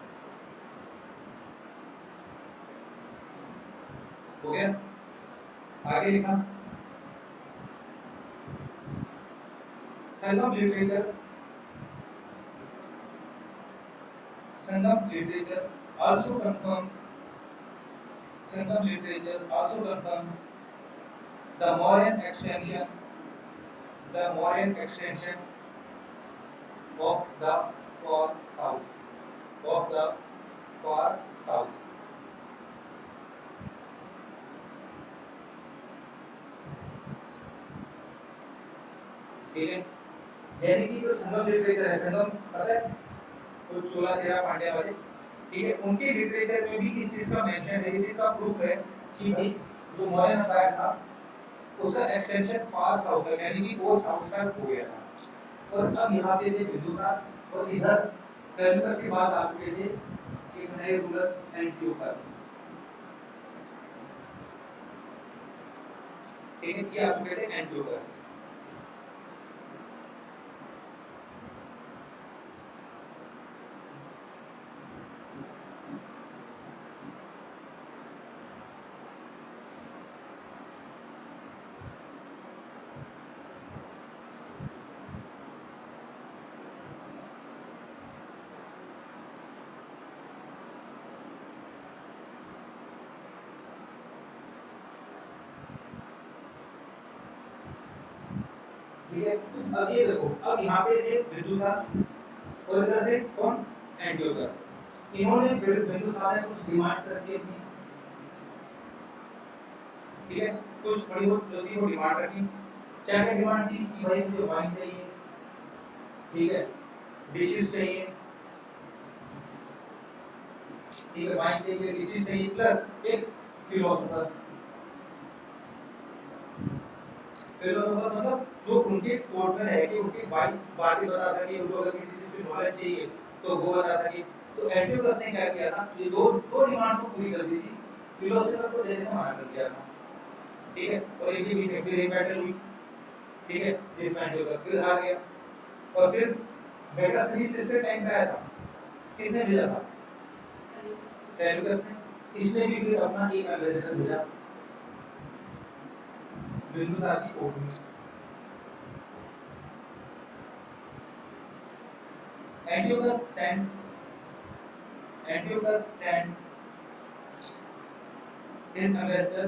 हो गया, आगे लिखा संगम literature also confirms the Mauryan extension of the far south, of the far south. ठीक है, यानी कि जो संगम लिटरेचर है, संगम पता है तो चोला चेरा पांड्या वाले, ठीक है, उनके लिटरेचर में भी इस चीज का मेंशन है, इस चीज का प्रूफ है कि भाई जो मौर्यन एम्पायर था उसका एक्सटेंशन फार साउथ तक यानी कि वो साउथ तक हो गया था। और अब यहाँ पे थे बिंदुसार और इधर सेल्यूकस के बाद आ चुके थे एक नए रूलर एंटियोकस, ठीक है, ये आ चुके थे एंटियोकस। ठीक है, अब ये देखो, अब यहाँ पे थे बिंदुसार और इधर थे कौन, एंटियोकस। इन्होंने फिर बिंदुसार ने कुछ डिमांड्स रखी अपनी, ठीक है, कुछ बड़ी बहुत जो थी वो डिमांड रखी। क्या क्या डिमांड थी कि भाई मुझे वाइन चाहिए, ठीक है, डिशेस चाहिए, ठीक है, वाइन चाहिए, डिशेस चाहिए, प्लस एक फिलोसोफर। फिलोसोफर मतलब जो उनके कोर्ट में रह के उनकी बातें बता सके, उनको अगर किसी चीज की नॉलेज चाहिए तो वो बता सके। तो एंटियोकस ने क्या किया था, ये दो दो डिमांड को पूरी कर दी थी, फिलोसोफर को देने से मना कर दिया था, ठीक है, और इनके बीच में फिर एक बैटल हुई, ठीक है, जिसमें एंटियोकस फिर हार गया। और फिर मेगास्थनीज किसके टाइम पे आया था, किसने भेजा था, सेल्यूकस ने। इसने भी फिर अपना एक एम्बेसडर भेजा बिंदुसार की कोर्ट में। Antiochus sent his ambassador,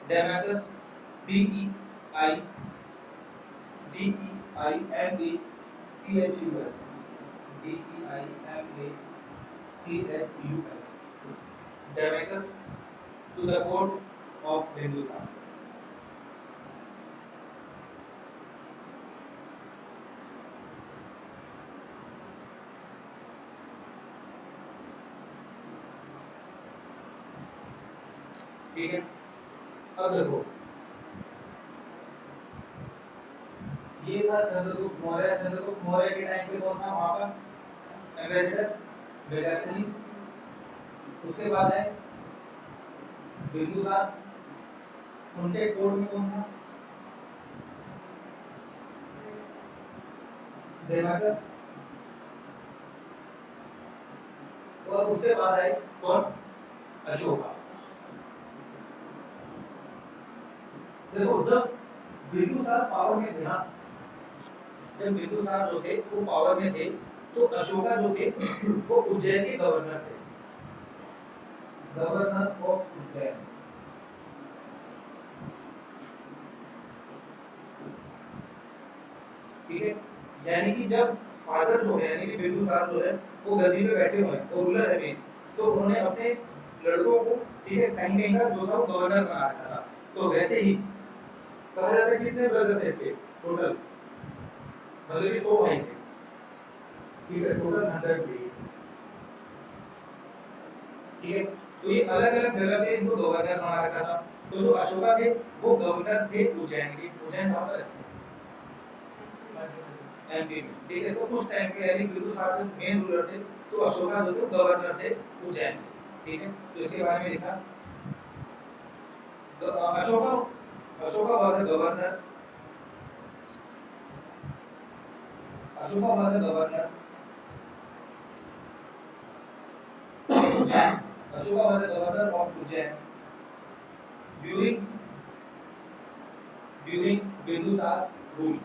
Demachus, Deimachus, Deimachus, Demachus to the court of Bindusar. ठीक है, अब देखो ये था चंद्रगुप्त मौर्य। चंद्रगुप्त मौर्य के टाइम पे कौन था वहां पर एम्बेसडर, मेगास्थनीज। उसके बाद है बिंदुसार, उनके कोर्ट में कौन था, डेमाकस। और उसके बाद है कौन, अशोका। देखो जब बिंदुसार पावर में थे ना, जब बिंदुसार जो थे वो पावर में थे, तो अशोका जो थे वो उज्जैन के गवर्नर थे, गवर्नर ऑफ उज्जैन। ठीक है, यानी कि जब फादर जो है यानी कि बिंदुसार जो है वो गद्दी पे बैठे हुए हैं और रूलर है मेन, तो उन्होंने अपने लड़कों को, ठीक है, कहीं कहीं का जो था वो गवर्नर बना रखा था। तो वैसे ही कहा जाता है कितने ब्रदर थे इसके टोटल, मतलब कि 100 भाई थे, ठीक है, टोटल 100 थे, ठीक है। तो ये अलग अलग जगह पे इनको गवर्नर बना रखा था। तो जो अशोका थे वो गवर्नर थे उज्जैन के। उज्जैन कहाँ पर है, एमपी में, ठीक है। तो उस टाइम पे यानी बिंदुसार जो मेन रूलर थे, तो अशोका जो थे गवर्नर थे उज्जैन के, ठीक है। तो इसके बारे में लिखा तो Ashoka was a governor, Ashoka was a governor, Ashoka was a governor of Ujjain during Bindusara's rule.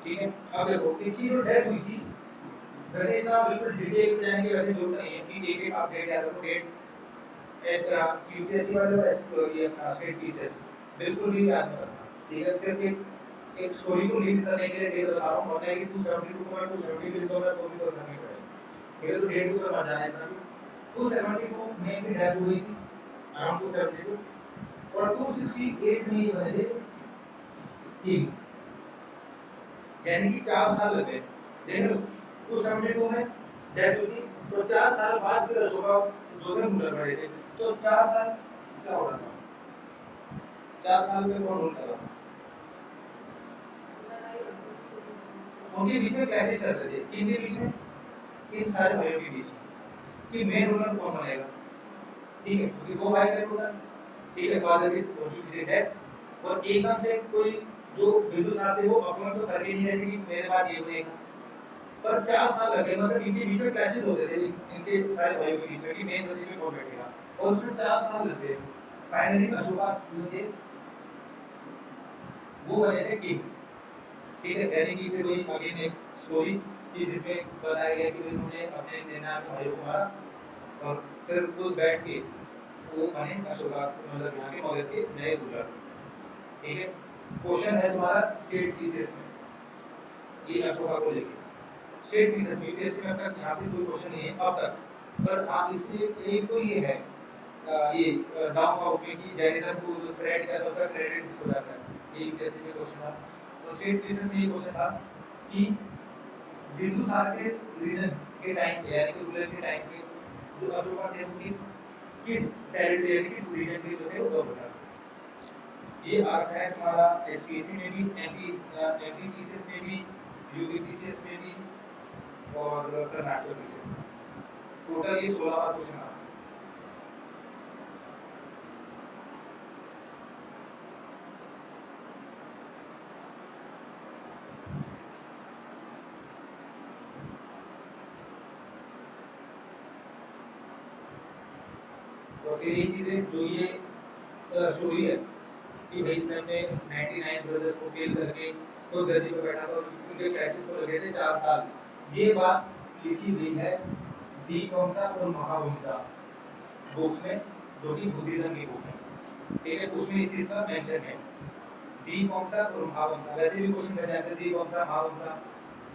ठीक है। अब देखो इसकी जो डेथ हुई थी, वैसे इतना बिल्कुल डिटेल में जाने की वैसे जरूरत नहीं है कि एक एक आप डेट याद रखो, डेट ऐसा यूपीएससी वाले और ये अपना स्टेट पीसीएस बिल्कुल भी याद मत रखना, ठीक है। सिर्फ एक स्टोरी को लीड करने के लिए डेट बता रहा हूँ, वरना कि 272 को मैं 270 लिख दूंगा तो भी कोई फर्क नहीं पड़ेगा। ये तो डेट को मत जाना इतना भी। 272 में भी डेथ हुई थी अराउंड 272, और 268 में ये बने थे किंग, यानी कि 4 साल लगे। देख लो 272 में डेथ हुई थी, तो 4 साल बाद फिर अशोका जो थे रूलर बने थे। तो 4 साल क्या हो रहा था, 4 साल में कौन रूल कर रहा था? उनके बीच में क्लैशेस चल रहे थे, किनके बीच में? इन सारे भाइयों के बीच में कि मेन रूलर कौन बनेगा, ठीक है। क्योंकि 2 भाई थे टोटल, ठीक है। फादर की हो चुकी थी डेथ, और एकदम से कोई जो बिंदुसार थे वो अपॉइंट तो करके नहीं रहे थे कि मेरे बाद ये बनेगा, पर 4 साल लगे। मतलब इनके बीच में क्लैशेस होते थे, इनके सारे भाइयों के बीच में कि मेन गद्दी पे कौन बैठेगा, और उसमें 4 साल लगे। फाइनली अशोका जो थे वो बने थे किंग, ठीक है। यानी कि फिर वही अगेन एक स्टोरी कि जिसमें बताया गया कि उन्होंने अपने निन्यानवे भाइयों को मारा और फिर खुद बैठ के वो बने अशोका, मतलब यहाँ के मगध के नए रूलर, ठीक है। क्वेश्चन है तुम्हारा स्टेट पीसेस में, ये अशोका को लेके स्टेट पीसेस में यूपीएससी में अब तक यहाँ से कोई क्वेश्चन नहीं है अब तक, पर हाँ इसलिए एक तो ये है ये डाउन साउथ में कि जैनिज्म को जो स्प्रेड किया था उसका क्रेडिट हो जाता है, ये यूपीएससी में क्वेश्चन था। तो स्टेट पीसेस में ये क्वेश्चन था कि बिंदुसार के रीजन के टाइम पे, यानी कि रूलर के टाइम पे जो अशोका थे वो किस टेरिटरी यानी किस रीजन के जो थे वो गवर्नर। ये आ रखा है तुम्हारा एचपीएससी में भी, एमपी पीसीएस में भी, यूपी पीसीएस में भी और कर्नाटक पीसीएस में। टोटल ये 16 बार क्वेश्चन आ रहा है। और फिर ये चीजें जो ये स्टोरी है कि भाई इसने अपने 99 ब्रदर्स को किल करके तो गद्दी पे बैठा था और उनके क्लैशेस को लगे थे 4 साल। ये बात लिखी गई है दीपवंसा और महावंसा बुक्स में, जो कि बुद्धिज्म की बुक है, ठीक है। उसमें इस चीज का मेंशन है दीपवंसा और महावंसा। वैसे भी क्वेश्चन बन जाते हैं दीपवंसा महावंसा,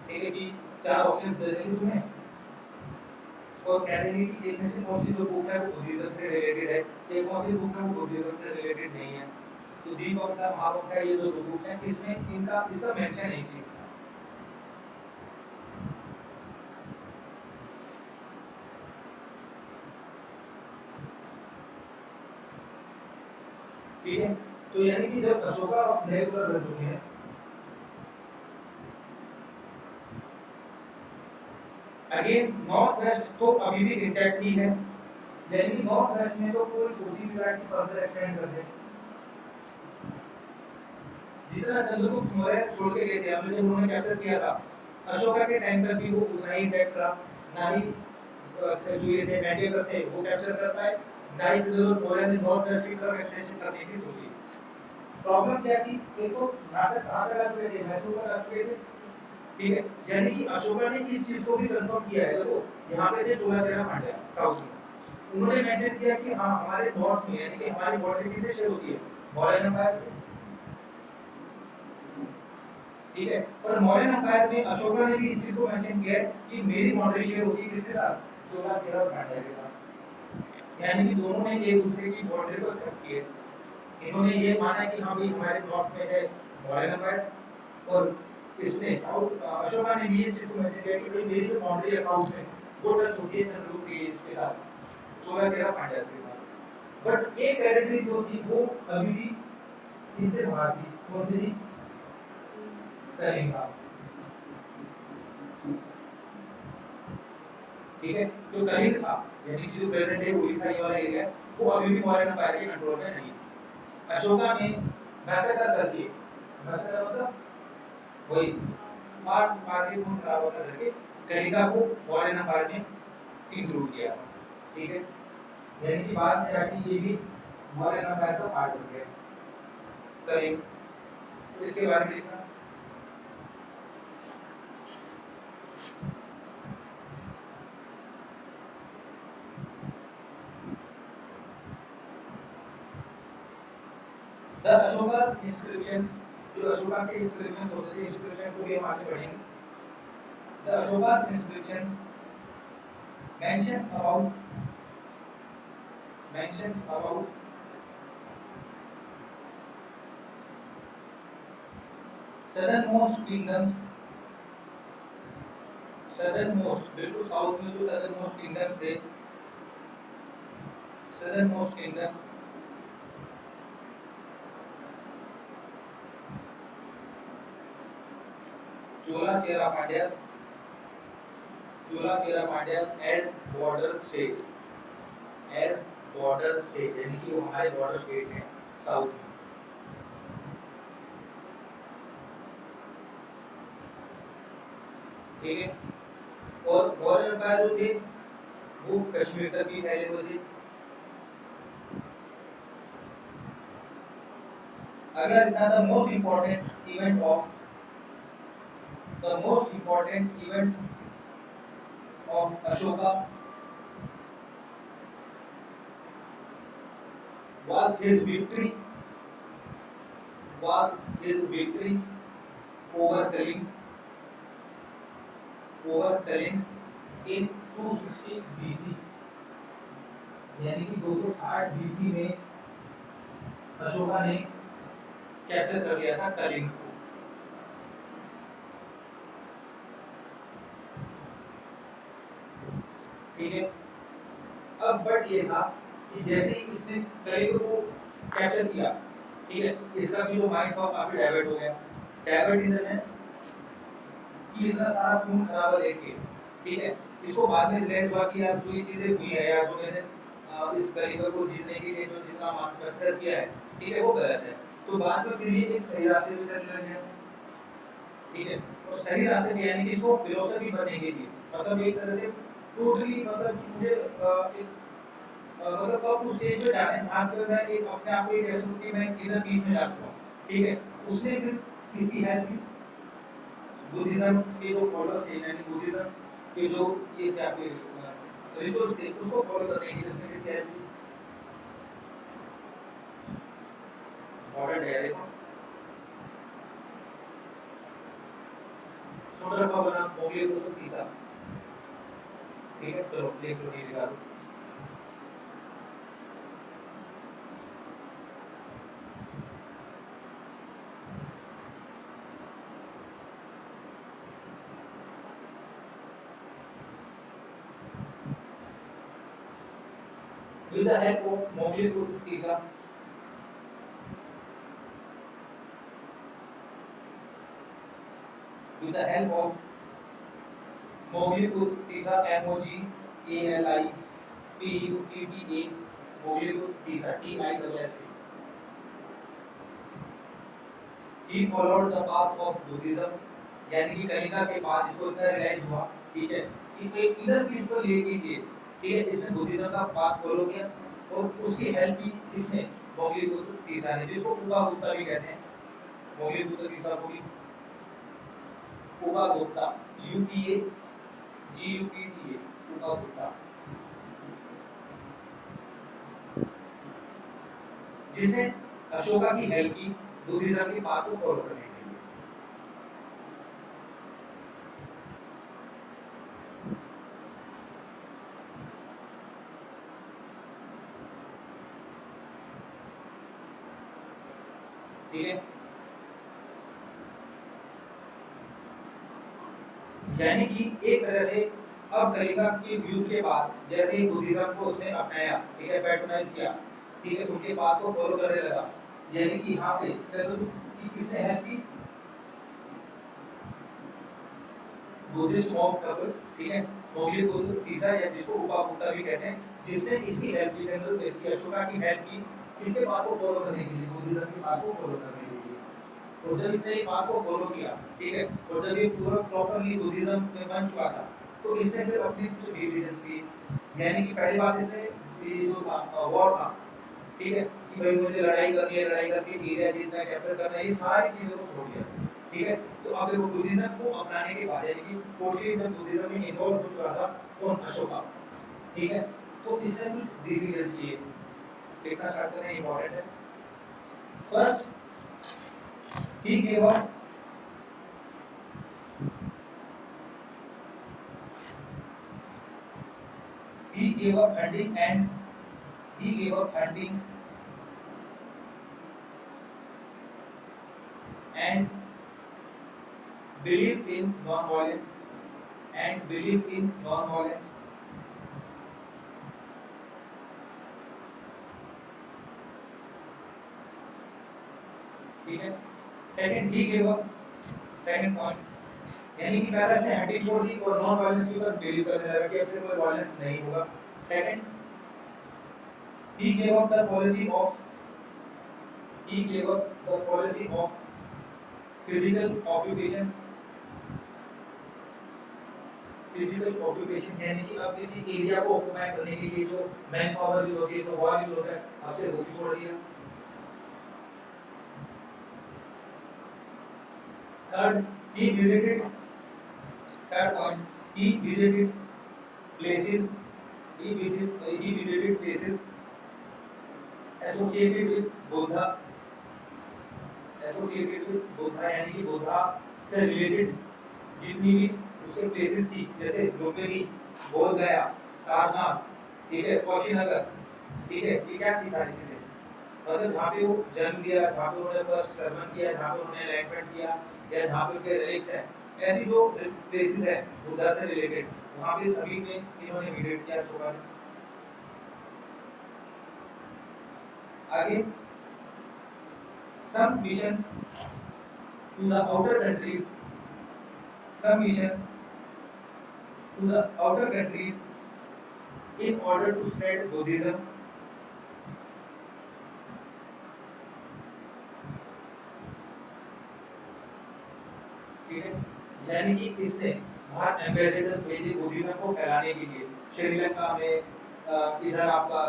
ठीक है, कि 4 ऑप्शंस दे देंगे तुम्हें और कह देंगे कि एक में से कौन सी जो बुक है वो बुद्धिज्म से रिलेटेड है, एक कौन सी बुक है वो बुद्धिज्म से रिलेटेड नहीं है। तो दीपवंसा महावंसा ये जो 2 बुक्स हैं इसमें इनका इसका मेंशन है इस चीज का, ठीक है। तो यानी कि जब अशोका नए रूलर बन चुके हैं, अगेन नॉर्थ वेस्ट तो अभी भी इंटैक्ट ही है, यानी कि नॉर्थ वेस्ट में तो कोई सोच ही नहीं रहा कि फर्दर एक्सटेंड कर दे। जितना चंद्रगुप्त मौर्य छोड़ के गए थे, हमने जब उन्होंने कैप्चर किया था अशोका के टाइम तक भी वो उतना ही इंटैक्ट रहा, ना ही जो ये थे मैंडियस थे वो कैप्चर कर पाए, ना ही चंद्रगुप्त मौर्य ने नॉर्थ वेस्ट की तरफ एक्सटेंशन करने की सोची। प्रॉब्लम क्या थी, एक तो यहाँ तक कहाँ तक आ चुके थे, मैसूर तक आ चुके थे, ठीक है। यानी कि अशोका ने इस चीज को भी कंफर्म किया है। देखो यहाँ पे थे चोलाचेरा पांड्या साउथ में, उन्होंने मेंशन किया कि हाँ हमारे नॉर्थ में यानी कि हमारी बॉर्डर किससे शेयर होती है, मौर्यन एम्पायर से, ठीक है। और मौर्यन एम्पायर में अशोका ने भी इस चीज को मेंशन किया है कि मेरी बाउंड्री शेयर होती है किसके साथ, चोलाचेरा और पांड्या के साथ, यानी कि दोनों ने एक दूसरे की बाउंड्री को एक्सेप्ट किया। इन्होंने ये माना कि हाँ भाई हमारे नॉर्थ में है मौर्यन एम्पायर, और इसने साउथ अशोका ने भी ये चीज को मेंशन किया कि भाई मेरी जो बाउंड्री है साउथ में वो टच होती है चंद्रगुप्त की इसके साथ, चोलाचेरा पांड्या के साथ। बट एक टेरिटरी जो थी वो अभी भी इनसे बाहर थी, कौन सी थी, कलिंगा, ठीक है। जो कलिंग था यानी कि जो प्रेजेंट है उड़ीसा ये वाला एरिया वो अभी भी मौर्यन एम्पायर के कंट्रोल में नहीं था। अशोका ने मैसेकर करके, मैसेकर मतलब वही मार के खून खराब असर करके कलिंगा को मौर्यन एम्पायर में इंक्लूड किया, ठीक है। यानी कि बाद में जाके ये भी मौर्यन एम्पायर का पार्ट बन गया कलिंग। तो इसके बारे में लिखना द अशोकास इंस्क्रिप्शंस, जो अशोका के इंस्क्रिप्शंस होते थे, इंस्क्रिप्शन को भी हम आगे पढ़ेंगे। The Ashoka's inscriptions mentions about southernmost kingdoms, southernmost बिल्कुल साउथ में जो southernmost kingdoms थे, southernmost kingdoms Chola Chera Pandyas as border state, यानी कि वो हमारे बॉर्डर स्टेट हैं साउथ में। ठीक है, और गौर एम्पायर जो थे वो कश्मीर तक भी फैले हुए थे। अगर the most important event of Ashoka was his victory over Kalinga in 260 BC, यानी कि 260 BC में अशोका ने कैप्चर कर लिया था कलिंग को। ठीक है, अब बट ये था कि जैसे ही इसने कलिंग को कैप्चर किया, ठीक है, इसका भी जो माइंड था काफी डाइवर्ट हो गया। डाइवर्ट इन द सेंस कि इतना सारा खून खराबा देख के, ठीक है, इसको बाद में रियलाइज हुआ कि यार जो ये चीजें हुई है, यार जो मैंने इस कलिंग को जीतने के लिए जो जितना मसकर किया है, ठीक है, वो गलत है। तो बाद में फिर ये एक सही रास्ते पे चलने लग गया। ठीक है, और सही रास्ते पे यानी कि इसको फिलोसफी बनने के लिए, मतलब एक तरह से टोटली, मतलब कि मुझे एक मतलब अब उस स्टेज पे जाने जहाँ पे मैं एक अपने आप को एक ऐसा कि मैं इधर बीच में जा चुका हूँ। ठीक है, उसने फिर किसी हेल्प की बुद्धिज्म के जो फॉलोअर्स थे, यानी बुद्धिज्म के जो ये थे आपके रिचुअल्स थे, उसको फॉलो करने के लिए उसने किसी हेल्प की। ऑर्डर है देखो, सुन रखा बना मोगली को तो तीसरा। ठीक है, चलो देख लो, ये दिखा दो। With the help of Mogliputra Tisa, with the help of Mogliputra Tisa, Mogliputta, Mogliputra Tisa, Tissa. He followed the path of Buddhism, यानी कि कलिंगा के बाद इसको इतना रियलाइज हुआ, ठीक है, कि एक इनर पीस को लेके लिए, ठीक है, इसने बुद्धिज्म का पाथ फॉलो किया और उसकी हेल्प की किसने? मोगलीपुत्र तीसा ने, जिसको उबा गुप्ता भी कहते हैं। मोगलीपुत्र तीसा को भी उबा गुप्ता, UPA GUPTA, उबा गुप्ता, जिसने अशोका की हेल्प की बुद्धिज्म के पाथ को फॉलो करने के लिए। ठीक है, यानी कि एक तरह से अब कलिंगा के युद्ध के बाद जैसे ही बुद्धिज्म को उसने अपनाया, ठीक है, पैट्रोनाइज किया, ठीक है, उनके पाथ को फॉलो करने लगा, यानी कि यहाँ पे चलो कि किसने हेल्प की? बुद्धिस्ट मॉन्क कपल, ठीक है, मोगलीपुत्र तीसा या जिसको उबा गुप्ता भी कहते हैं, जिसने इसकी हेल्प की, चंद्र इसकी अशोका की हेल्प की, किसके पाथ को फॉलो करने के लिए? बुद्धिज्म के पाथ को फॉलो करने के लिए। तो जब इसने पाथ को फॉलो किया, ठीक है, और जब ये पूरा प्रॉपर्ली बुद्धिज्म में बन चुका था, तो इसने फिर अपनी कुछ डिसीजंस लिए, यानी कि पहली बात इसने ये जो था वॉर था, ठीक है, कि भाई मुझे लड़ाई करनी है, लड़ाई करके एरिया जीतना है, कैप्चर करना है, ये सारी चीजों को छोड़ दिया। ठीक है, तो अब देखो बुद्धिज्म को अपनाने के बाद, यानी कि टोटली जब बुद्धिज्म में इन्वॉल्व हो चुका था कौन? अशोका। ठीक है, तो इसने कुछ डिसीजंस लिए, देखना स्टार्ट करना इंपॉर्टेंट है। First, he gave up hunting and he gave up hunting and believed in non-violence and believed in non-violence. ठीक है. Second, he gave up. Second point, यानी कि पहले से हंटिंग छोड़ दी और नॉन वायलेंस के ऊपर बिलीव करने लगा कि अब से कोई वायलेंस नहीं होगा. Second, he gave up the policy of physical occupation. यानी कि अब किसी एरिया को ऑक्यूपाई करने के लिए जो मैन पावर यूज होती है, तो वॉर यूज होता है, अब से वो भी छोड़ दिया. Third point, he visited places associated with Buddha, यानी कि बुद्धा से रिलेटेड जितनी भी उससे प्लेसेस थी, जैसे लुम्बिनी, बोध गया, सारनाथ, ठीक है, कौशीनगर, ठीक है, ये क्या थी सारी चीजें, मतलब जहाँ पे वो जन्म लिया, जहाँ पे उन्होंने फर्स्ट सर्मन किया, जहाँ पे उन्होंने एनलाइटमेंट किया, या जहाँ पे उनके रिलिक्स है, ऐसी जो प्लेसेस है बुद्धा से रिलेटेड, वहाँ पे सभी में इन्होंने विजिट किया अशोका ने. आगे, some missions to the outer countries in order to spread Buddhism. ठीक है, यानी कि इसने बाहर एम्बेसडर्स भेजे बुद्धिज्म को फैलाने के लिए. श्रीलंका में, इधर आपका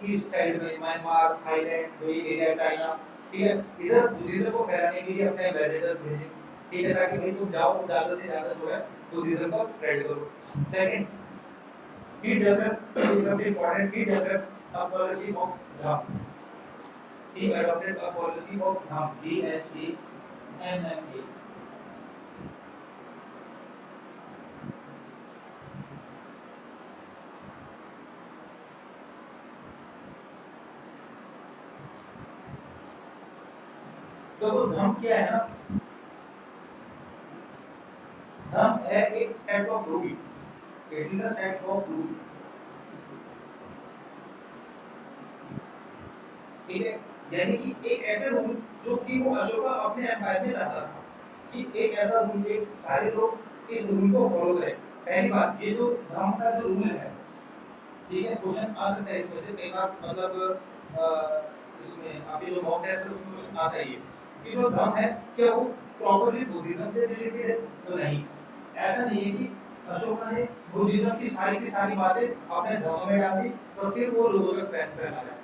ईस्ट साइड में म्यांमार, थाईलैंड, जो ये एरिया, चाइना, ठीक है, इधर बुद्धिज्म को फैलाने के लिए अपने एम्बेसडर्स भेजे, ठीक है, ताकि भाई तुम जाओ ज्यादा से ज्यादा जो है बुद्धिज्म को स्प्रेड करो. Second, he developed something important, he developed a policy of dham. He adopted a policy of dham, DHAMMA. तो वो धर्म क्या है ना, धर्म है एक set of rule, it is a set of rule, ठीक है, यानी कि एक ऐसे रूल जो कि वो अशोका अपने एम्पायर में चाहता था कि एक ऐसा रूल, एक सारे लोग इस रूल को फॉलो करें. पहली बात, ये जो धर्म का जो रूल है, ठीक है, क्वेश्चन आ सकता है इसमें से कई बार, मतलब इसमें आप ये जो मॉक टेस्ट है उसमें क्वेश्चन आता है ये कि जो धर्म है क्या वो प्रॉपर्ली बुद्धिज्म से रिलेटेड है, तो नहीं. ऐसा नहीं है कि अशोका ने बुद्धिज्म की सारी बातें अपने धर्म में डाल दी और फिर वो लोगों तक फैला रहा है.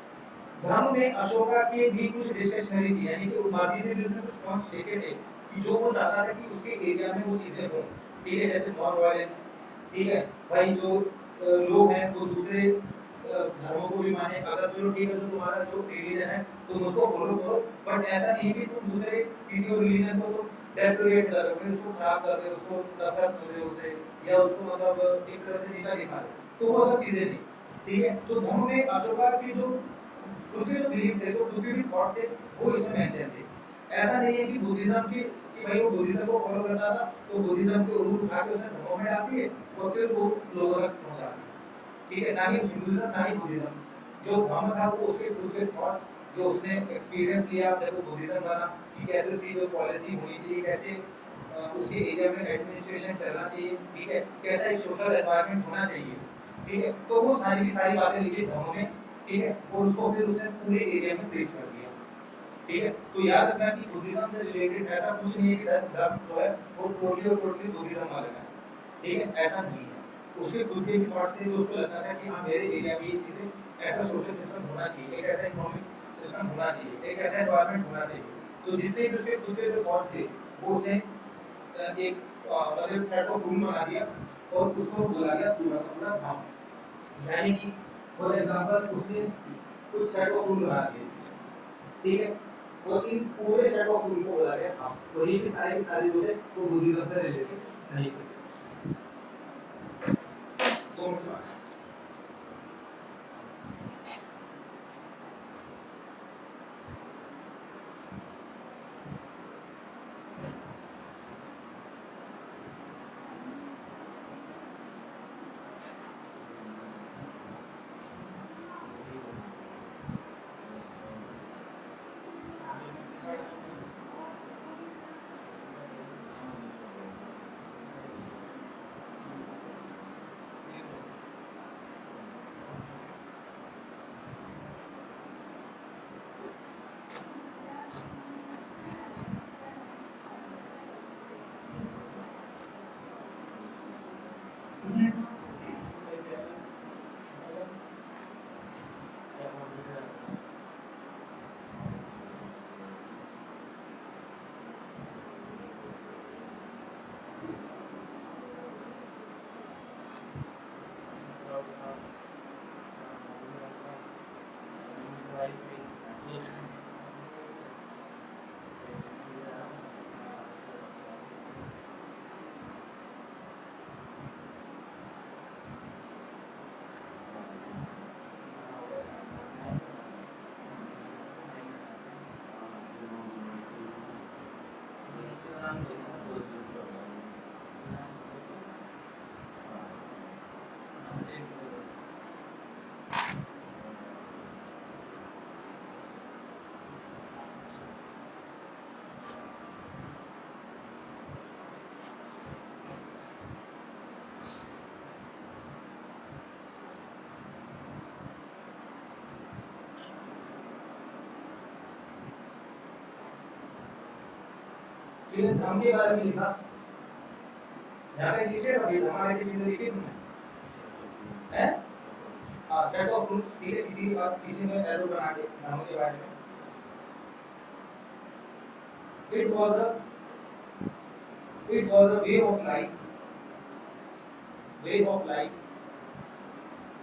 धर्म में अशोका के भी कुछ डिस्कशनरी थी, यानी कि उन्मादी से भी उसने कुछ पॉइंट्स लिखे थे कि जो वो चाहता था कि उसके एरिया में वो चीजें हों, ठीक है, जैसे नॉन वायलेंस, ठीक है, भाई जो लोग हैं वो दूसरे धर्मों को भी माने, अगर चलो ठीक है, तो तुम्हारा जो रिलीजन है तुम उसको फॉलो करो, बट ऐसा नहीं है कि तुम दूसरे किसी और रिलीजन को तो डेप्रिएट कर रहे हो, उसको खराब कर रहे हो, उसको नफरत कर रहे हो उससे, या उसको मतलब एक तरह से नीचा दिखा रहे हो, तो वो सब चीजें थी. ठीक है, तो धर्म में अशोका की जो खुद के जो बिलीफ थे, तो खुद के भी थॉट थे, वो इसमें मेंशन थे. ऐसा नहीं है कि बुद्धिज्म की कि भाई वो बुद्धिज्म को फॉलो करता था तो बुद्धिज्म के रूल उठा के उसने धर्म में डाल दिए और फिर वो लोगों तक पहुंचा दिए. ठीक है, ना ही हिंदुइज्म ना ही बुद्धिज्म, जो धर्म था वो उसके खुद के थॉट्स जो उसने एक्सपीरियंस किया जब वो बुद्धिज्म बना, कि कैसे उसकी जो पॉलिसी होनी चाहिए, कैसे उसके एरिया में एडमिनिस्ट्रेशन चलना चाहिए, ठीक है, कैसा एक सोशल एनवायरनमेंट होना चाहिए. ठीक है, तो वो सारी की सारी बातें लिखी धर्म में. ठीक है, और उसको फिर उसने पूरे एरिया में पेश कर दिया. ठीक है, तो याद रखना कि बुद्धिज्म से रिलेटेड ऐसा कुछ नहीं है कि धर्म जो है वो टोटली बुद्धिज्म वाला है. ठीक है, ऐसा नहीं है. उसके खुद के भी थॉट्स थे जो उसको लगता था कि हाँ मेरे एरिया में ये चीज़ें ऐसा सोशल सिस्टम होना चाहिए, एक ऐसा इकोनॉमिक सिस्टम होना चाहिए, एक ऐसा एनवायरनमेंट होना चाहिए. तो जितने भी उसके खुद के जो थॉट थे वो उसने एक मतलब सेट ऑफ रूल बना दिया और उसको बुला लिया पूरा का पूरा धाम. यानी कि फॉर एग्जांपल उसने कुछ सेट ऑफ रूल बना दिए. ठीक है, और इन पूरे सेट ऑफ रूल को बोला गया था, और ये सारे के सारे जो है वो बुद्धिज्म से रिलेटेड नहीं थे। 2 मिनट बाद धम के बारे में लिखा, यहाँ पे लिखे अभी हमारे किसी ने लिखे तुमने हैं? सेट ऑफ रूल्स, ठीक है, इसी के बाद इसी में एरो बना के धम के बारे में। It was a way of life,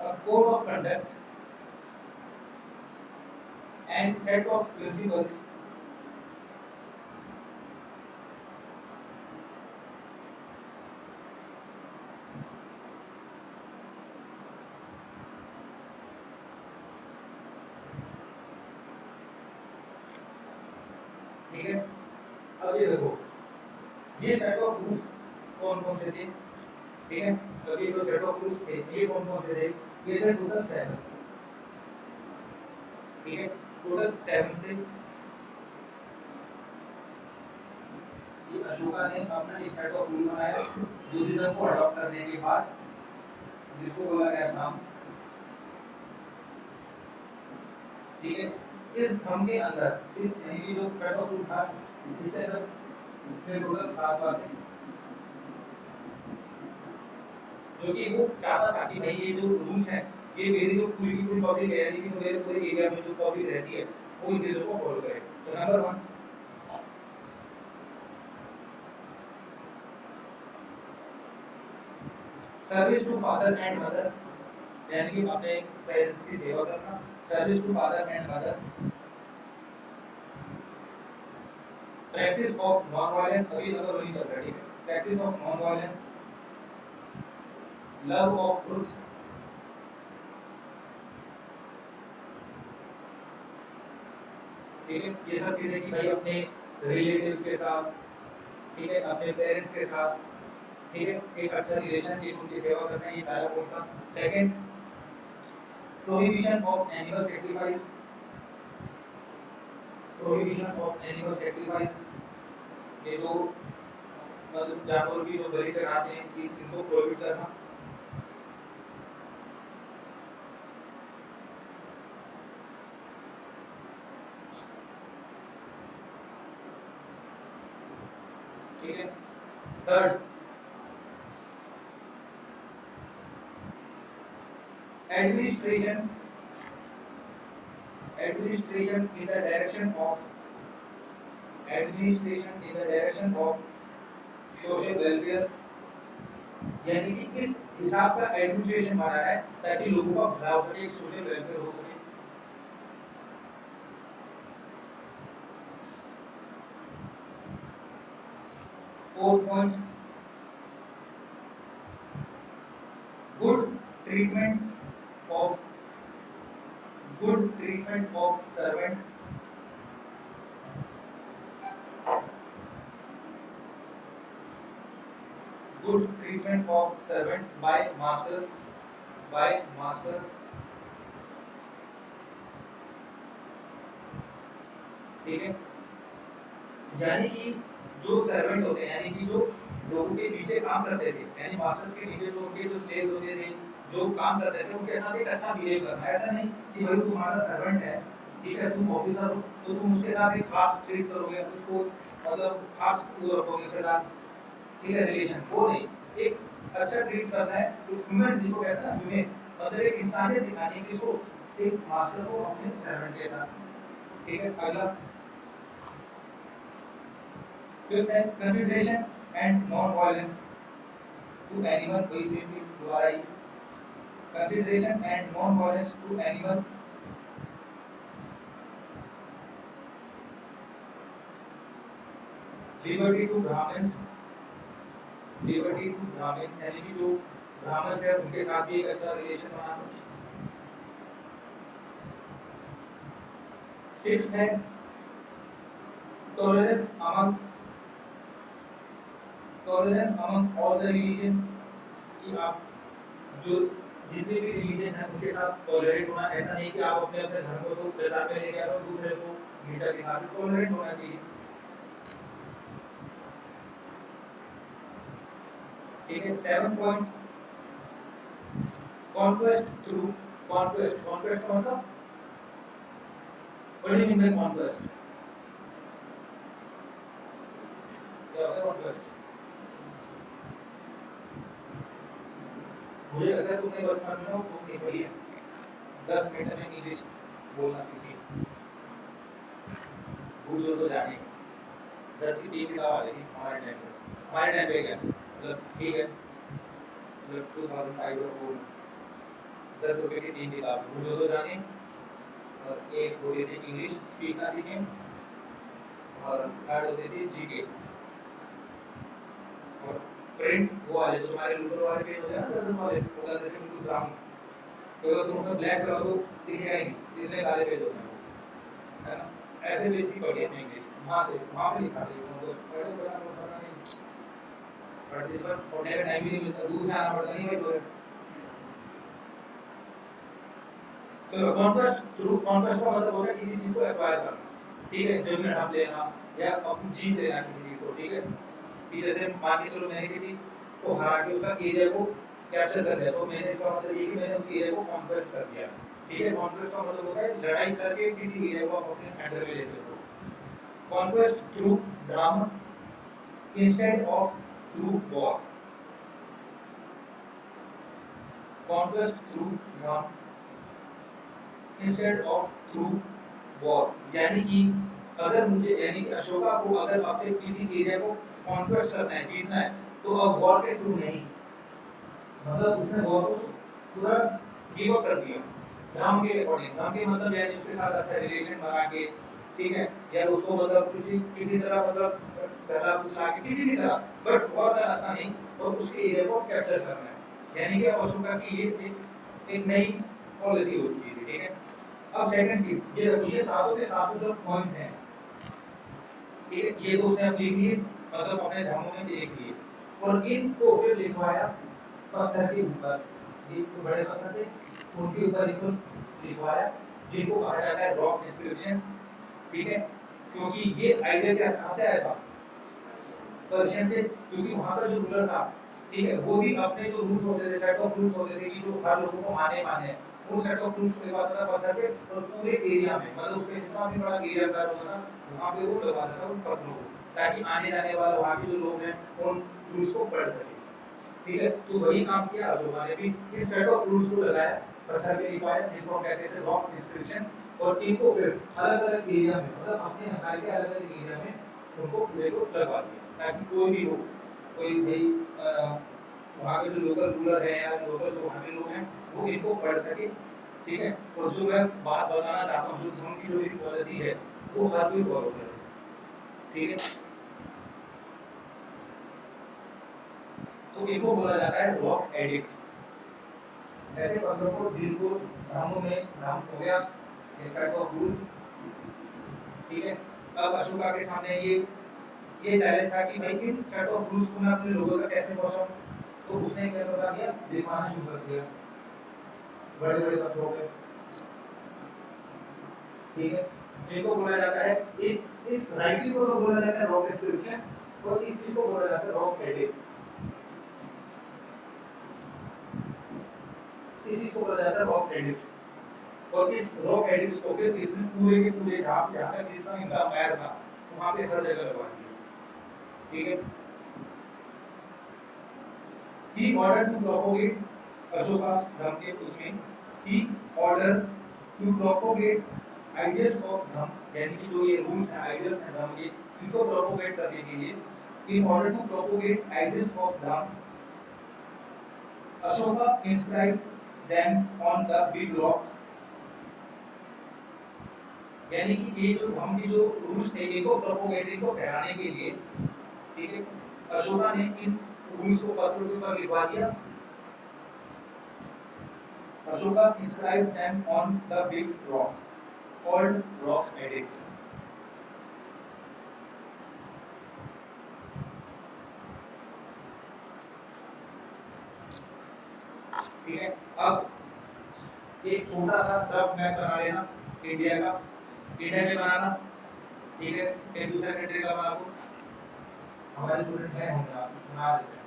a code of conduct, and set of principles ठीक है। अब ये देखो, ये सेट ऑफ रूल्स कौन कौन से थे, ठीक है, अब ये जो सेट ऑफ रूल्स थे ये कौन कौन से थे, ये थे टोटल 7, ठीक है, टोटल 7 थे। ये अशोका ने अपना एक सेट ऑफ रूल बनाया बुद्धिज्म को अडॉप्ट करने के बाद, जिसको बोला गया था, ठीक है। इस धम के अंदर इस यानी कि जो सेट ऑफ रूल था इससे अंदर थे टोटल 7 बातें, जो कि वो चाहता था कि भाई ये जो रूल्स हैं ये मेरी जो पूरी की पूरी पब्लिक है, यानी कि मेरे पूरे एरिया में जो पब्लिक रहती है वो इन चीज़ों को फॉलो करे। तो number 1, service to father and mother, यानी कि अपने पेरेंट्स की सेवा करना, service to father and mother, practice of non violence, अभी नंबर 1 चल रहा है, ठीक है, practice of non violence, love of truth, ठीक है, ये सब चीजें कि भाई अपने रिलेटिव्स के साथ, ठीक है, अपने पेरेंट्स के साथ, ठीक है, एक अच्छा रिलेशन, एक उनकी सेवा करना, ये पहला पॉइंट था। Second, prohibition of animal sacrifice, prohibition of animal sacrifice, ये जो मतलब जानवरों की जो बलि चढ़ाते हैं इनको प्रोहिबिट करना। ठीक है, third, administration in the direction of social welfare, यानी कि इस हिसाब का एडमिनिस्ट्रेशन बना है ताकि लोगों का भला हो सके, सोशल वेलफेयर हो सके। Fourth point, good treatment of servant, good treatment of servants by masters, ठीक है। यानी कि जो सर्वेंट होते हैं, यानी कि जो लोगों के नीचे काम करते थे, यानी मास्टर्स के नीचे जो उनके जो स्लेव्स होते थे, जो काम करते थे, उनके साथ एक अच्छा बिहेव करना। ऐसा नहीं कि भाई तुम्हारा सर्वेंट है, ठीक है, तुम ऑफिसर हो तो तुम उसके साथ एक खास ट्रीट करोगे, उसको मतलब खास रखोगे उसके साथ, ठीक है, रिलेशन, वो नहीं। एक अच्छा ट्रीट करना है, एक ह्यूमन, जिसको कहते हैं ना ह्यूमन, मतलब एक इंसानियत दिखानी है किसको, एक मास्टर को अपने सर्वेंट के साथ, ठीक है। अगला फिफ्थ है consideration and non violence to animal, कोई सेम चीज दोबारा ही, consideration and non violence to animal, liberty to Brahmans, यानी कि जो ब्राह्मण्स है उनके साथ भी एक अच्छा रिलेशन बनाना। सिक्स्थ है tolerance among all the religion, कि आप जो जितने भी रिलीजन है उनके साथ टॉलरेट होना। ऐसा नहीं कि आप अपने अपने धर्म को तो प्रचार में लेके आ रहे हो, दूसरे को नीचा दिखा रहे हो, टॉलरेट होना चाहिए, ठीक है। सेवन पॉइंट, कॉन्क्वेस्ट का मतलब what do you mean by conquest, क्या होता है कॉन्क्वेस्ट? मुझे लगता है तुमने बस में ना बुक नहीं पढ़ी है, 10 मिनट में इंग्लिश बोलना सीखी, पूछो तो जाने 10 की 3 किताब आ जाएगी हमारे टाइम पे क्या मतलब, ठीक है, मतलब 2005 और 4 10 रुपए की 3 किताब, पूछो तो जाने, और एक होती थी इंग्लिश सीखना सीखें, और थर्ड होती थी जीके, और प्रिंट वो वाले जो तुम्हारे लूटर वाले पेज होते हैं ना, 10 वाले, वो कहते हैं बिल्कुल ब्राउन, तो अगर तुम उसमें ब्लैक करो तो दिखेगा ही नहीं, इतने काले पेज होते हैं, है ना। ऐसे पेज की पढ़ी है इंग्लिश, वहाँ पे लिखा था पढ़ने का टाइम ही नहीं मिलता, दूर से आना पड़ता, नहीं भाई छोरे। चलो, कॉन्क्वेस्ट का मतलब होता है किसी चीज को एक्वायर करना, ठीक है, जमीन हड़प लेना या अपनी जीत लेना किसी चीज को, ठीक है। कि जैसे मान के चलो मैंने किसी को हरा के उसका एरिया को कैप्चर कर लिया, तो मैंने इसका मतलब ये कि मैंने उस एरिया को कॉन्क्वेस्ट कर दिया, ठीक है। कॉन्क्वेस्ट का मतलब होता है लड़ाई करके किसी एरिया को आप अपने अंडर में लेते हो। Conquest through drama instead of through war, conquest through drama instead of through war, यानी कि अगर मुझे, यानी कि अशोका को अगर आपसे किसी एरिया को कॉन्क्वेस्ट करना है, जीतना है, तो अब वॉर के थ्रू नहीं, मतलब उसने वॉर को पूरा गिव अप कर दिया धर्म के अकॉर्डिंग, धर्म के मतलब यानी उसके साथ अच्छा रिलेशन बना के, ठीक है, या उसको मतलब किसी तरह मतलब पहला फुसला के किसी भी तरह, बट वॉर का रास्ता नहीं, और उसके एरिया को कैप्चर करना है, यानी कि अशोका की ये एक नई पॉलिसी हो चुकी थी, ठीक है। अब सेकंड चीज, ये सातों के सातों जो पॉइंट हैं, ठीक है, ये तो उसने अब लिख लिए, मतलब अपने धर्मों में लिख लिए, और इनको फिर लिखवाया पत्थर के ऊपर, ये तो बड़े पत्थर थे, उनके ऊपर इनको लिखवाया, जिनको कहा जाता है रॉक इंस्क्रिप्शंस, ठीक है। क्योंकि ये आइडिया क्या कहाँ से आया था, पर्शियन से, क्योंकि वहाँ का जो रूलर था, ठीक है, वो भी अपने जो रूल्स होते थे, सेट ऑफ रूल्स होते थे कि जो हर लोगों को माने वो सेट ऑफ रूल्स को लगाता था पत्थर पे, और पूरे एरिया में, मतलब उसके जितना भी बड़ा एरिया का होता था वहाँ पे वो लगाता था उन पत्थरों को, ताकि आने जाने वाले वहाँ के जो लोग हैं उन रूल्स को पढ़ सके, ठीक है। तो वही काम किया अशोका ने भी, इस सेट ऑफ रूल्स को लगाया, पत्थर पे लिखवाया, जिनको हम कहते थे रॉक इंस्क्रिप्शंस, और इनको फिर अलग अलग एरिया में, मतलब अपने हमारे के अलग अलग एरिया में उनको पूरे को लगवा दिया, ताकि कोई भी हो, कोई भाई वहाँ के जो लोकल रूलर है या लोकल जो वहाँ के लोग हैं वो इनको पढ़ सके, ठीक है। और जो मैं बात बताना चाहता हूँ, जो धर्म की जो मेरी पॉलिसी है वो हर कोई फॉलो करे, ठीक है। तो इनको बोला जाता है रॉक एडिक्ट्स। ऐसे पत्थरों को जिनको धामों में धाम हो गया एक सेट ऑफ रूल्स, ठीक है। अब अशोका के सामने ये चैलेंज था कि भाई इन सेट ऑफ रूल्स को मैं अपने लोगों तक कैसे पहुंचाऊं। तो उसने क्या बता दिया, लिखवाना शुरू कर दिया बड़े बड़े पत्थरों पे, ठीक है। जिनको बोला जाता है इस राइटिंग को तो बोला जाता है रॉक इंस्क्रिप्शन, और इस चीज को बोला जाता है रॉक एडिक्ट। इस चीज को बोला जाता है रॉक एडिक्ट्स। और इस रॉक एडिक्ट्स को फिर इसने पूरे के पूरे जहाँ तक जिसका इनका अम्पायर था वहां पे हर जगह लगवा दिया, ठीक है। He ordered to propagate Ashoka धर्म के उसमें he ordered to propagate ideas of धर्म, यानी कि जो ये रूल्स हैं आइडियल्स हैं धर्म के, इनको प्रोपोगेट करने के लिए in order to propagate ideas of धर्म Ashoka inscribed them on the big rock, यानी कि ये जो धर्म के जो रूल्स थे इनको प्रोपोगेट, इनको फैलाने के लिए, ठीक है, अशोका ने इन रूल्स को पत्थरों के ऊपर लिखवा दिया। Ashoka inscribed them on the big rock called rock edict। ठीक है, अब एक छोटा सा रफ मैप बना लेना इंडिया का, इंडिया में बनाना, ठीक है। एक दूसरे कंट्री का बना दो, हमारे स्टूडेंट हैं होंगे, आप बना देते हैं।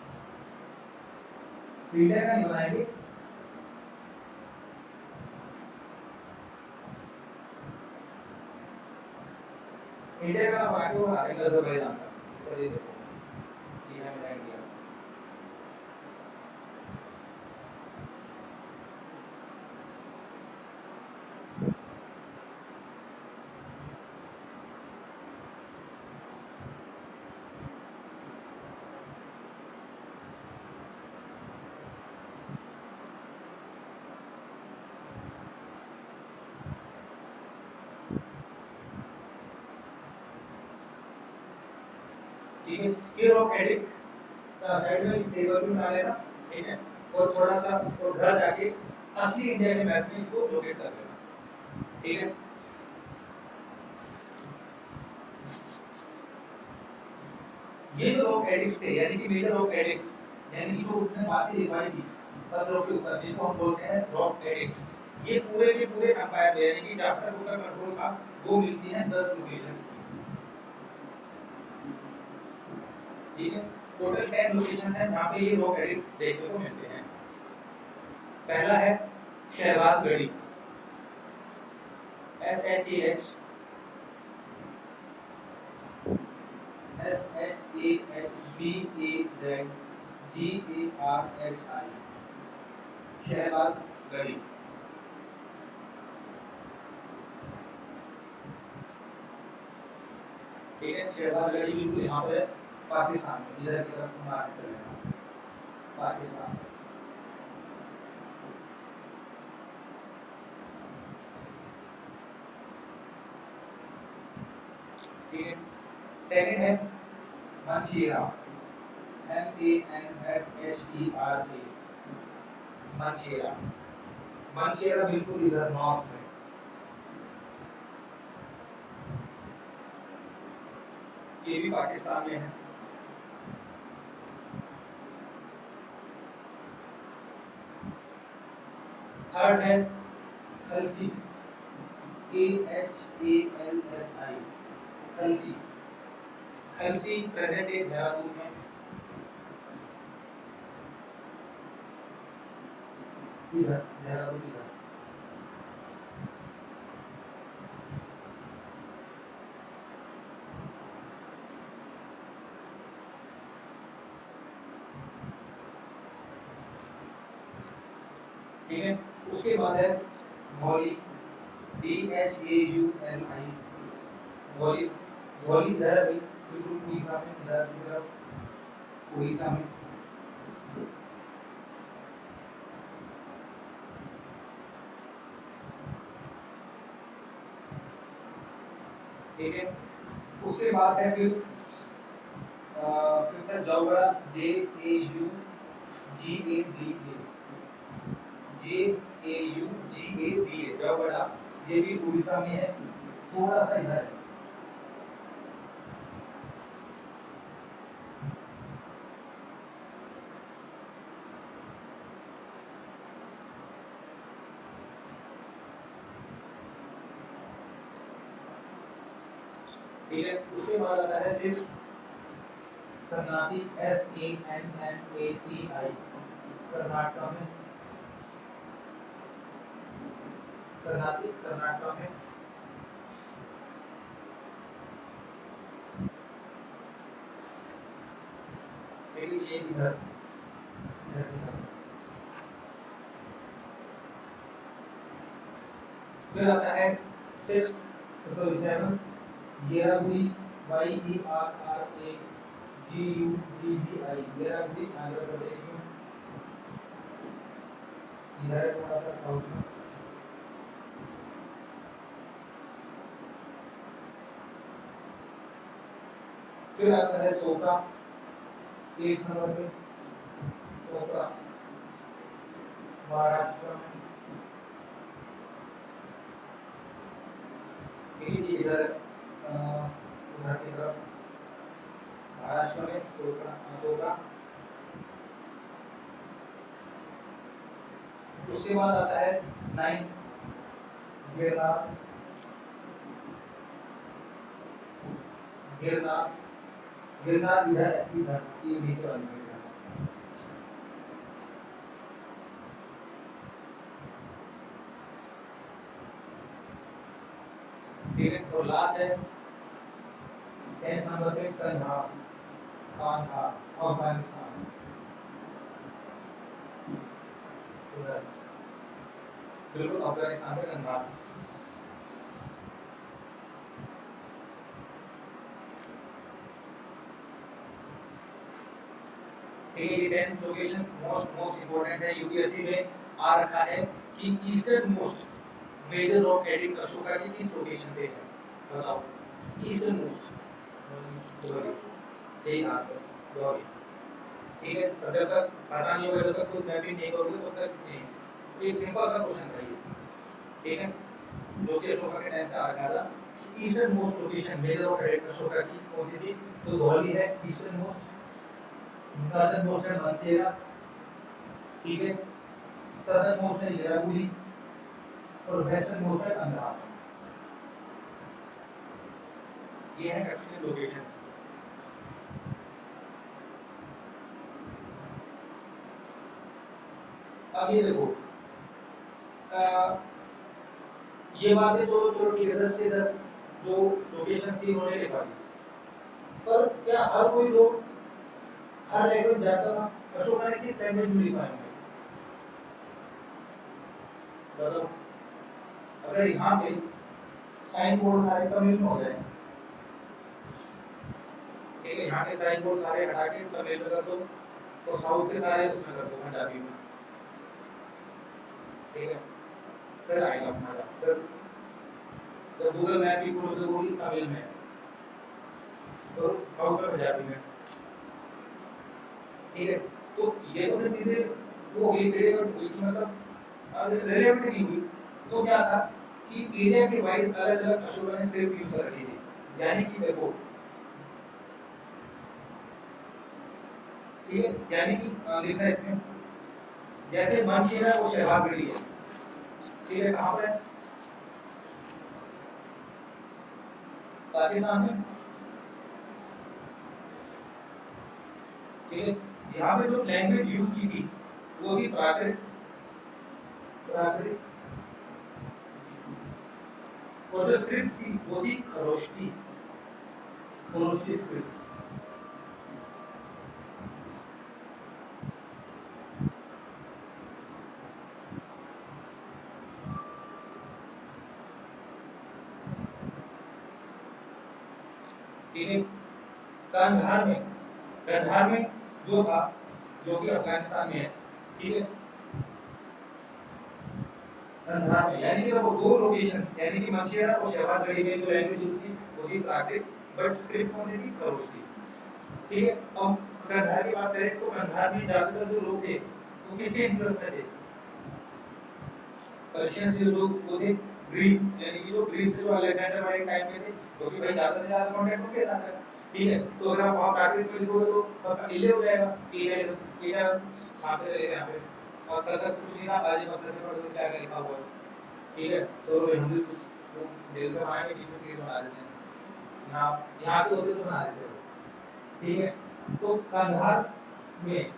इंडिया का नहीं बनाएंगे, इंडिया का ना बना के वो बना देंगे अजरबैजान का। सर ये देखो, ये है मेरा इंडिया, ठीक है। ये रॉक एडिक्ट साइड में टेबल भी बना लेना, ठीक है। और थोड़ा सा और घर जाके असली इंडिया के मैप में इसको लोकेट कर लेना, ठीक है। ये जो रॉक एडिक्ट्स थे, यानी कि मेजर रॉक एडिक्ट, यानी कि जो उसने बातें लिखवाई थी पत्थरों के ऊपर, जिनको हम बोलते हैं रॉक एडिक्ट्स, ये पूरे के पूरे एम्पायर में, यानी कि जहाँ तक उनका कंट्रोल था वो मिलती हैं 10 लोकेशंस की, ठीक है। टोटल 10 लोकेशंस हैं जहाँ पे ये रॉक एडिक्ट देखने को मिलते हैं। पहला है शहबाजगढ़ी, SHAHBAZGARHI, शहबाजगढ़ी, ठीक है। शहबाजगढ़ी बिल्कुल यहाँ पे पाकिस्तान में, इधर की तरफ महाराष्ट्र में, पाकिस्तान, ठीक है। सेकंड है मनशेरा, MANFHERA, मनशेरा, मनशेरा बिल्कुल इधर नॉर्थ में, ये भी पाकिस्तान में है। थर्ड है खलसी, KHALSI, खलसी, खलसी प्रेजेंट डे देहरादून में, इधर देहरादून इधर, ठीक है। उसके बाद है धौली, DHAULI, धौली, धौली इधर है बिल्कुल उड़ीसा में, इधर की तरफ उड़ीसा में, ठीक है। उसके बाद है फिफ्थ है Jaugada, JAUGHRA, GADA, JAUGADA, Jaugada, ये भी उड़ीसा में है, थोड़ा सा इधर है। ठीक है, उसके बाद आता है सिक्स्थ सन्नाटी, SANNATI, कर्नाटक में, सन्नाटी कर्नाटक में। ये इधर फिर आता है sixth sorry seventh Yerragudi, YERRAGUDDI, Yerragudi Andhra Pradesh में, इधर थोड़ा सा साउथ में। फिर आता है सोका 8 नंबर पे, सोका महाराष्ट्र में, इधर उधर की तरफ महाराष्ट्र में सोका। उसके बाद आता है 9th गिरनार, गिरनार इधर ये नीचे वाली में। ठीक है, और लास्ट है 10th नंबर पे कंधार, अफगानिस्तान, बिल्कुल अफगानिस्तान में कंधार। ठीक है, ये 10 लोकेशंस मोस्ट इंपॉर्टेंट है। यूपीएससी में आ रखा है कि ईस्टर्न मोस्ट मेजर रॉक एडिट अशोका की किस लोकेशन पे है, बताओ। ईस्टर्न मोस्ट यही आंसर दोहरी। ठीक है, जब तक पता नहीं होगा, जब तक खुद मैं भी नहीं करूँगा तब तक नहीं। एक सिंपल सा क्वेश्चन था ये, ठीक है, जो कि अशोका के टाइम से आ रखा था। Eastern most location major rock एडिट अशोका की कौन सी थी, तो दोहरी है ईस्टर्न मोस्ट। नॉर्दर्न मोस्ट है मानसेरा, ठीक है, सदर्न मोस्ट है येरागुड़ी, और वेस्टर्न मोस्ट है कंधार। ये है एक्चुअल लोकेशंस। अब ये देखो, ये बातें तो चलो ठीक है, 10 के 10 जो लोकेशंस थी उन्होंने लिखा दी, पर क्या हर कोई लोग हर लैंग्वेज जानता था? अशोका ने किस लैंग्वेज में लिखा है? बताओ। अगर यहाँ पे साइन बोर्ड सारे तमिल में हो जाए, ठीक है, यहाँ के साइन बोर्ड सारे हटा के तमिल में कर दो, और साउथ के सारे उसमें कर दो पंजाबी में, ठीक है, फिर आएगा मजा। फिर जब गूगल मैप भी खोलो तो वो भी तमिल में, और साउथ में पंजाबी में, ठीक है। तो ये तो फिर चीजें वो हो गई, मतलब रिलेवेंट नहीं हुई। तो क्या था कि एरिया के वाइज अलग अलग अशोका ने स्क्रिप्ट यूज कर रखी थी। यानी कि देखो, ठीक है, यानी कि लिखना है इसमें, जैसे मानसेरा वो शहबाजगढ़ी है, ठीक है, कहाँ पर है? पाकिस्तान में, ठीक है। यहाँ पे जो लैंग्वेज यूज की थी वो थी प्राकृत, और जो स्क्रिप्ट थी वो थी खरोष्टी स्क्रिप्ट। ठीक है, कंधार में जो था, जो कि अफगानिस्तान में है, ठीक है, कंधार में, यानी कि वो दो लोकेशंस, यानी कि मानसेरा और शहबाजगढ़ी में जो लैंग्वेज यूज की वो थी प्राकृत, बट स्क्रिप्ट कौन सी थी? खरोष्टी। ठीक है, अब कंधार की बात करें तो कंधार में ज्यादातर जो लोग थे वो किसके इन्फ्लुएंस से थे? पर्शियन से जो वो थे, ग्रीक, यानी कि जो ग्रीस से जो अलेक्जेंडर वाले टाइम में थे, क्योंकि भाई ज्यादा से ज्यादा कांटेक्ट उनके साथ है। ठीक है, तो अगर आप वहाँ प्राकृत में लिखोगे तो सबका नीले हो जाएगा कि ये छापे चले यहाँ पे, और कल तक कुछ नहीं था, आज पत्थर से पढ़ दो क्या क्या लिखा हुआ है। ठीक है, तो हम भी कुछ वो दिल से बनाएंगे, बीच में तीर बना देते हैं, यहाँ यहाँ के होते तो बना देते हो। ठीक है, तो कंधार में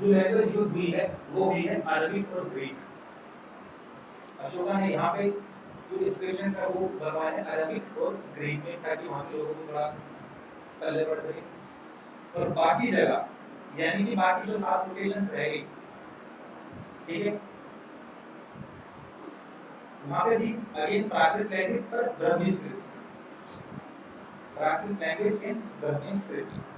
जो लैंग्वेज यूज हुई है वो हुई है अरबिक और ग्रीक। अशोका ने यहाँ पे जो इंस्क्रिप्शन है वो बनवाए हैं अरबिक और ग्रीक में, ताकि वहाँ के लोगों को थोड़ा पल्ले पड़ सके। और बाकी जगह, यानी कि बाकी जो 7 लोकेशंस रह गई, ठीक है, वहाँ पे भी अगेन प्राकृत लैंग्वेज पर Brahmi script, Prakrit language in Brahmi script.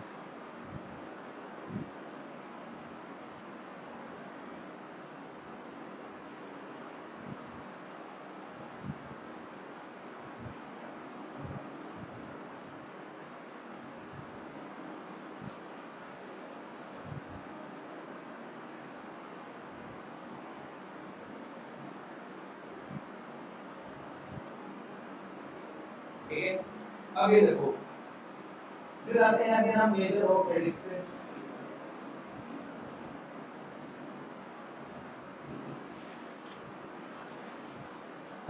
ठीक है, अब ये देखो, फिर आते हैं अगेन हम मेजर ऑफ प्रेडिक्ट पे।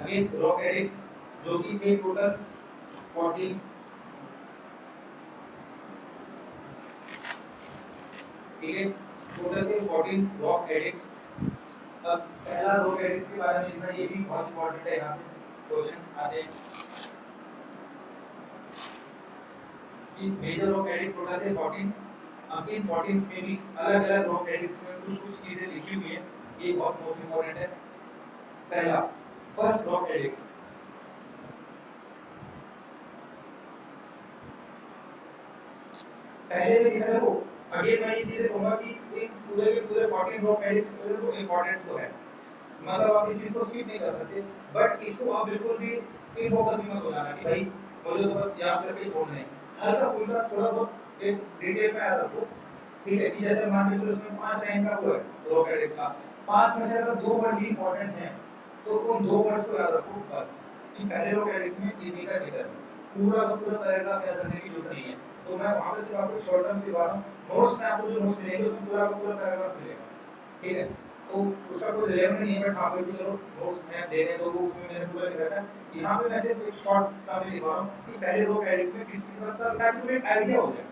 अगेन रॉक एडिक्ट जो कि थे टोटल 14, ठीक है, टोटल थे 14 रॉक एडिक्ट्स। अब पहला रॉक एडिक्ट के बारे में लिखना, ये भी बहुत इंपॉर्टेंट है, यहाँ से क्वेश्चंस आते हैं कि मेजर रॉक एडिक्ट टोटल थे 14। अब इन 14 में भी अलग अलग रॉक एडिक्ट में कुछ कुछ चीजें लिखी हुई हैं, ये बहुत मोस्ट इंपॉर्टेंट है। पहला, फर्स्ट रॉक एडिक्ट, पहले में लिखा देखो, अगेन मैं ये चीजें कहूंगा कि इन पूरे के पूरे 14 रॉक एडिक्ट तो इंपॉर्टेंट तो है, मतलब आप इस चीज को स्किप नहीं कर सकते, बट इसको आप बिल्कुल भी इन फोकस में मत हो जाना कि भाई मुझे तो बस याद करके छोड़ना है, हल्का फुल्का थोड़ा बहुत एक डिटेल में याद रखो। ठीक है, कि जैसे मान के चलो उसमें 5 लाइन का वो है रॉक एडिक्ट का, 5 में से अगर 2 वर्ड भी इंपॉर्टेंट हैं तो उन 2 वर्ड्स को याद रखो बस, कि पहले रॉक एडिक्ट में इन्हीं का जिक्र है, पूरा का पूरा पैराग्राफ याद रखने की जरूरत नहीं है। तो मैं वहां पे सिर्फ आपको शॉर्ट टर्म से बता रहा हूं, नोट्स में आपको जो नोट्स मिलेंगे उसमें पूरा का पूरा पैराग्राफ मिलेगा। ठीक है, तो उसका कोई रिलेवेंट नहीं है, बट हाँ फिर भी चलो नोट्स में देने दो, वो उसमें मैंने पूरा लिखा था। यहाँ पे मैं सिर्फ एक शॉर्ट टर्म में लिखवा रहा हूँ कि पहले रॉक एडिक्ट में किसकी व्यवस्था, ताकि तुम्हें एक आइडिया हो जाए।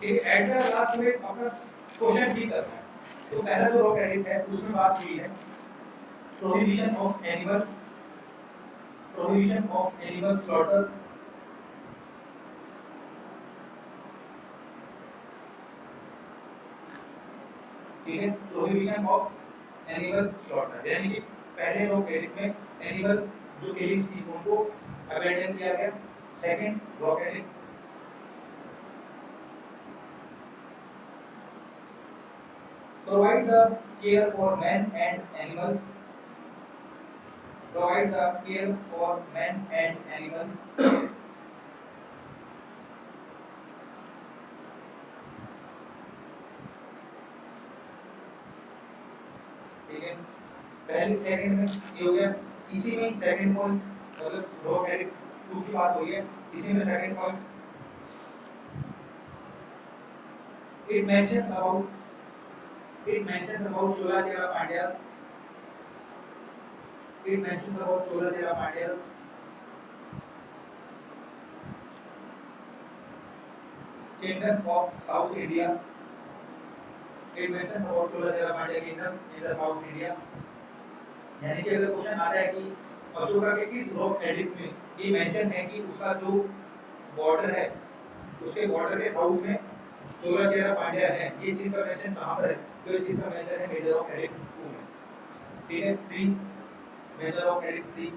ठीक है, एट द लास्ट में अपना क्वेश्चन ठीक करना है। तो पहला जो रॉक एडिक्ट है उसमें बात की है prohibition of animal, prohibition of animal slaughter, ठीक है, प्रोहिबिशन ऑफ एनिमल स्लॉटर, यानी कि पहले रॉक एडिक्ट में एनिमल जो किलिंग थी उनको अबैंडन किया गया। Second rock edict, provide the care for men and animals, provide the care for men and animals, ठीक है, पहले सेकंड में ये हो गया, इसी में सेकंड पॉइंट, मतलब रॉक एडिक्ट 2 की बात हुई है, इसी में second point, it mentions about Chola Chera Pandyas, it mentions about Chola Chera Pandyas, kingdoms of South India, it mentions about Chola Chera Pandya kingdoms in the South India। यानी कि अगर question आता है कि अशोका के किस रॉक एडिक्ट में ये मेंशन है कि उसका जो बॉर्डर है उसके बॉर्डर के साउथ में चोला चेरा पांड्या है, ये चीज का मेंशन कहां पर है? तो इस चीज का मेंशन है मेजर ऑफ एडिक्ट 2 में। ठीक है, 3 measure of addict 3,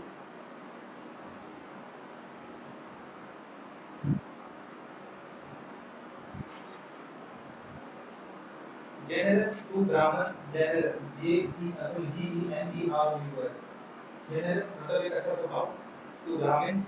generous to Brahmins, generous G-E-N-E-R-O-U-S, generous मतलब एक अच्छा स्वभाव, to Brahmins,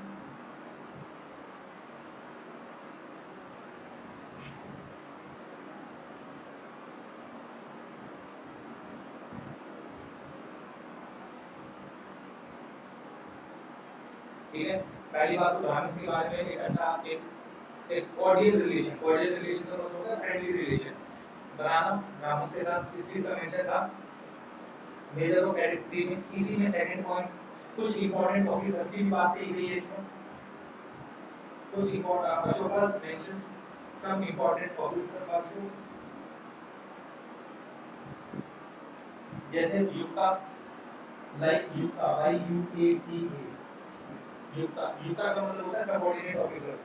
ठीक है। पहली बात तो ब्राह्मण्स के बारे में एक अच्छा एक कॉर्डियल रिलेशन का मतलब होता है फ्रेंडली रिलेशन बनाना ब्राह्मण्स के साथ, इस चीज का मेंशन था मेजर ऑफ एडिट 3 में। इसी में सेकंड पॉइंट कुछ इंपॉर्टेंट ऑफिसर्स की भी बात की गई है इसमें। कुछ important Ashoka mentions some important officers also, जैसे युक्ता, लाइक युक्ता YUKTA, युक्ता का मतलब होता है सबऑर्डिनेट ऑफिसर्स।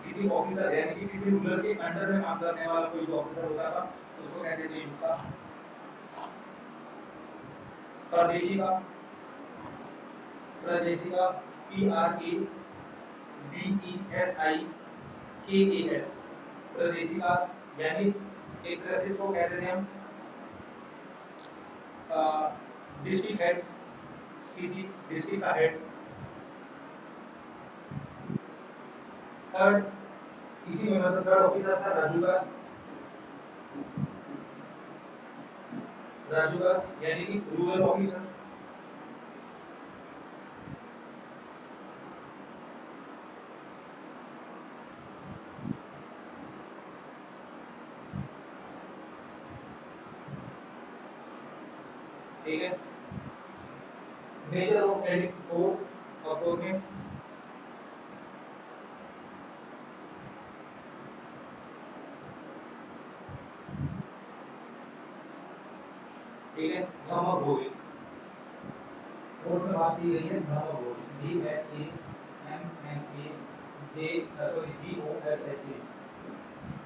किसी ऑफिसर यानी कि किसी रूलर के अंडर में काम करने वाला कोई जो ऑफिसर होता था उसको कहते थे युक्ता। प्रदेशिका, PRADESIKAS, प्रदेशिकास यानी एक तरह से इसको कहते थे हम डिस्ट्रिक्ट हेड, किसी डिस्ट्रिक्ट का हेड। थर्ड इसी में मतलब थर्ड ऑफिसर था राजूदास, यानी कि रूरल ऑफिसर। ठीक है। मेजर ऑफ एडिक्ट 4 और 4 में ठीक है धर्मघोष, 4 में बात की गई है धर्मघोष, DHAMMAJGOSHA,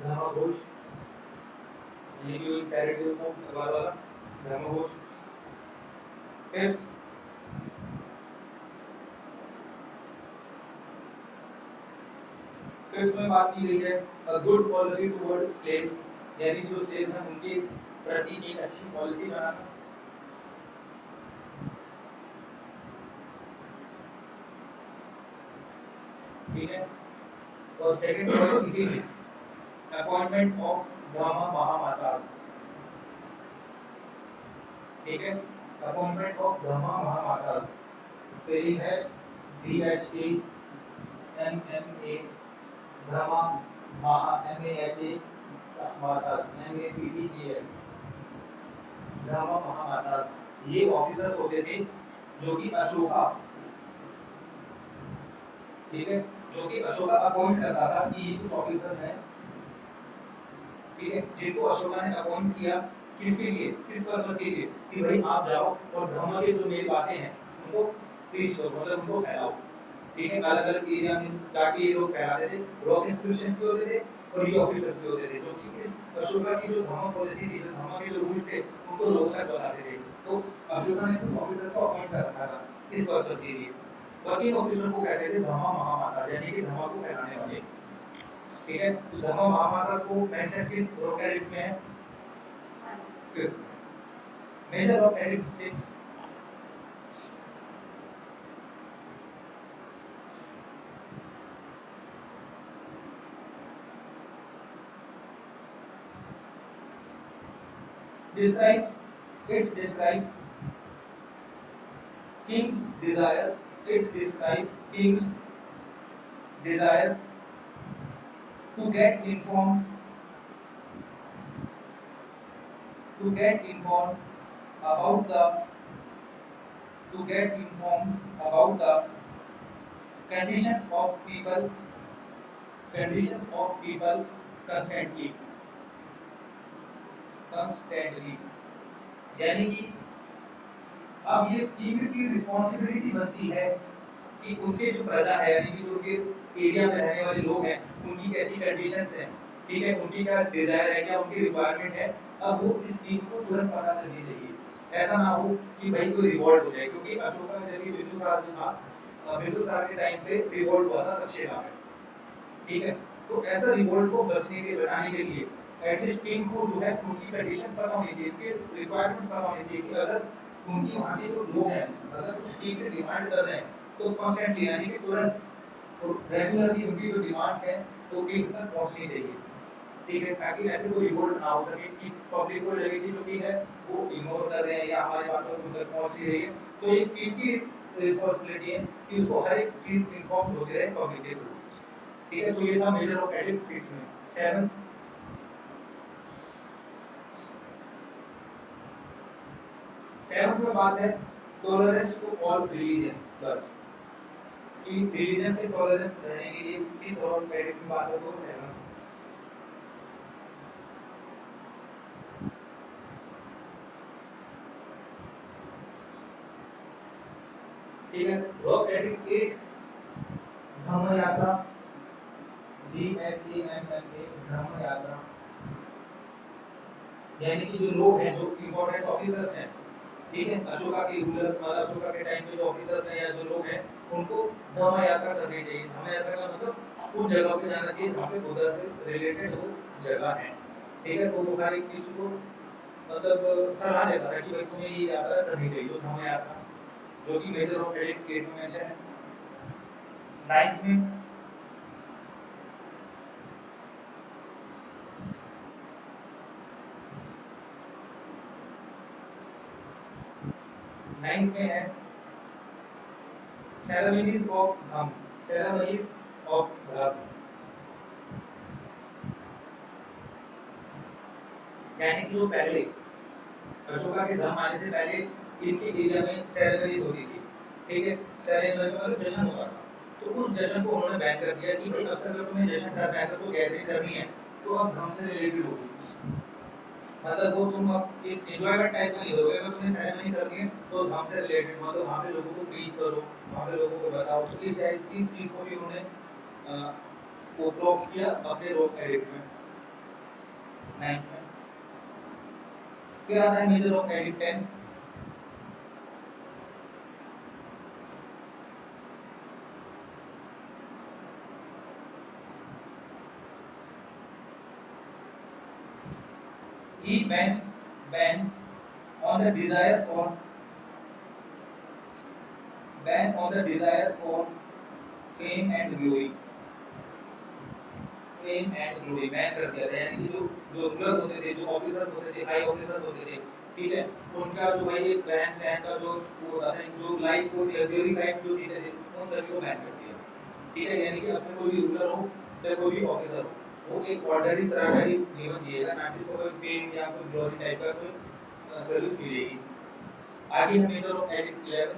धर्मघोष यानी कि टेरिटरी को अखबार वाला धर्मघोष। फिफ्थ में बात की गई है a good policy toward slaves, यानी जो स्लेव्स हैं उनके प्रति एक अच्छी पॉलिसी बनाना। ठीक है। और सेकंड पॉइंट इसी में अपॉइंटमेंट ऑफ धर्मा महामातास। ठीक है, appointment of Dharma Mahamatas, spelling है DHAMMA धर्मा महा MAHA मातास MAPTAS, धर्मा महामातास। ये ऑफिसर्स होते थे जो कि अशोका, ठीक है, जो कि अशोका अपॉइंट करता था कि ये कुछ ऑफिसर्स हैं, ठीक है, जिनको अशोका ने अपॉइंट किया किसके लिए, किस पर्पस के लिए कि भाई आप जाओ और धर्म के जो मेरी बातें हैं उनको प्रीच करो, मतलब उनको फैलाओ। ठीक है, अलग अलग एरिया में जाके ये लोग फैलाते थे। रॉक इंस्टीट्यूशंस भी होते थे और ये ऑफिसर्स भी होते थे जो कि इस अशोका की जो धर्म पॉलिसी थी, जो धर्म के जो रूल्स थे उनको लोगों तक बताते थे। तो अशोका ने कुछ ऑफिसर्स को अपॉइंट कर रखा था इस पर्पस के लिए। वर्किंग ऑफिसर को कहते थे धर्मा महामाता, यानी कि धर्म को फैलाने वाले। ठीक है, तो धर्मा महामाता को मेंशन किस रॉक एडिक्ट में है? Fifth. Major rock edict 6, describes king's desire, it describes king's desire to get informed about the conditions of people constantly, यानी कि अब ये किंग की रिस्पॉन्सिबिलिटी बनती है कि उनके जो प्रजा है, यानी कि जो उनके एरिया में रहने वाले लोग हैं उनकी कैसी कंडीशंस हैं, ठीक है, उनकी क्या डिजायर है, क्या उनकी रिक्वायरमेंट है। अब वो इस किंग को तुरंत पता चलनी चाहिए, ऐसा ना हो कि भाई कोई रिवॉल्ट हो जाए, क्योंकि अशोका जब बिंदुसार जो था, बिंदुसार के टाइम पे रिवॉल्ट हुआ था दक्षिणा में। ठीक है, तो ऐसा रिवॉल्ट को बचाने के लिए एटलीस्ट किंग को जो है उनकी कंडीशंस पता होनी चाहिए, उनकी रिक्वायरमेंट्स पता होनी चाहिए कि अगर उनकी वहाँ के जो लोग हैं अगर कुछ किंग से डिमांड कर रहे हैं तो कॉन्स्टेंटली यानी कि तुरंत रेगुलरली उनकी जो डिमांड्स हैं वो किंग तक पहुँचनी चाहिए। ठीक है, ताकि ऐसे कोई रिवोल्ट ना हो सके कि पब्लिक को लगे कि जो किंग है वो इग्नोर कर रहे हैं या हमारी बातों को उन तक पहुँच नहीं रही है। तो ये किंग की रिस्पॉन्सिबिलिटी है कि उसको हर एक चीज इन्फॉर्म होती रहे पब्लिक के थ्रू। ठीक है, तो ये था मेजर ऑफ एडिट 6 में। 7 में बात है टॉलरेंस टू ऑल रिलीजन, बस कि रिलीजन से टॉलरेंस रहने के लिए किस और एडिट में बात है, तो 7। ठीक है, वर्क एडिट 8 धम्म यात्रा, DSAMMA धम्म यात्रा, यानी कि जो लोग हैं, जो इंपॉर्टेंट ऑफिसर्स हैं, ठीक है, अशोका के रूलर, अशोका के टाइम पे जो ऑफिसर्स हैं या जो लोग हैं, उनको धम्म यात्रा करनी चाहिए। धम्म यात्रा का मतलब उन जगह पे जाना चाहिए जहाँ पे बुद्धा से रिलेटेड वो जगह है। ठीक है, तो वो हर एक किसी को मतलब सलाह देता है कि भाई तुम्हें ये यात्रा करनी चाहिए, तो धम्म यात्रा, जो कि मेजर ऑफ एडिट 8 में मेंशन है। 9th में 9th में है ceremonies of Dhamma, ceremonies of Dhamma, यानी कि जो पहले अशोका के धम्म आने से पहले इनके एरिया में सेरेमनीज होती थी। ठीक है, सेरेमनी मतलब जश्न होता था, तो उस जश्न को उन्होंने बैन कर दिया कि भाई अब से अगर तुम्हें जश्न करना है, अगर कोई गैदरिंग करनी है, तो अब धम्म से रिलेटेड होगी। मतलब वो तुम अब एक एंजॉयमेंट टाइप का नहीं करोगे, अगर तुम्हें सेरेमनी करनी है तो धर्म से रिलेटेड, मतलब वहाँ पे लोगों को प्रीच करो, वहाँ पे लोगों को बताओ। तो इस चीज़ को भी उन्होंने वो ब्लॉक किया अपने रोक एडिट में 9th में। फिर आता है measure of edit 10। He bans ban on the desire for fame and glory, fame and glory ban कर दिया था। यानी कि जो रूलर होते थे, जो ऑफिसर्स होते थे, हाई ऑफिसर्स होते थे, ठीक है, उनका जो भाई एक रहन सहन का जो वो होता था, जो लाइफ को लग्जरी लाइफ जो जीते थे, उन सभी को बैन कर दिया। ठीक है, यानी कि अब से कोई भी रूलर हो चाहे कोई भी ऑफिसर हो, वो एक ऑर्डनरी तरह का ही जीवन जिएगा, ना कि उसको कोई फेम या कोई ग्लोरी टाइप का कोई सर्विस मिलेगी। आगे हम मेजर ऑफ एडिट 11।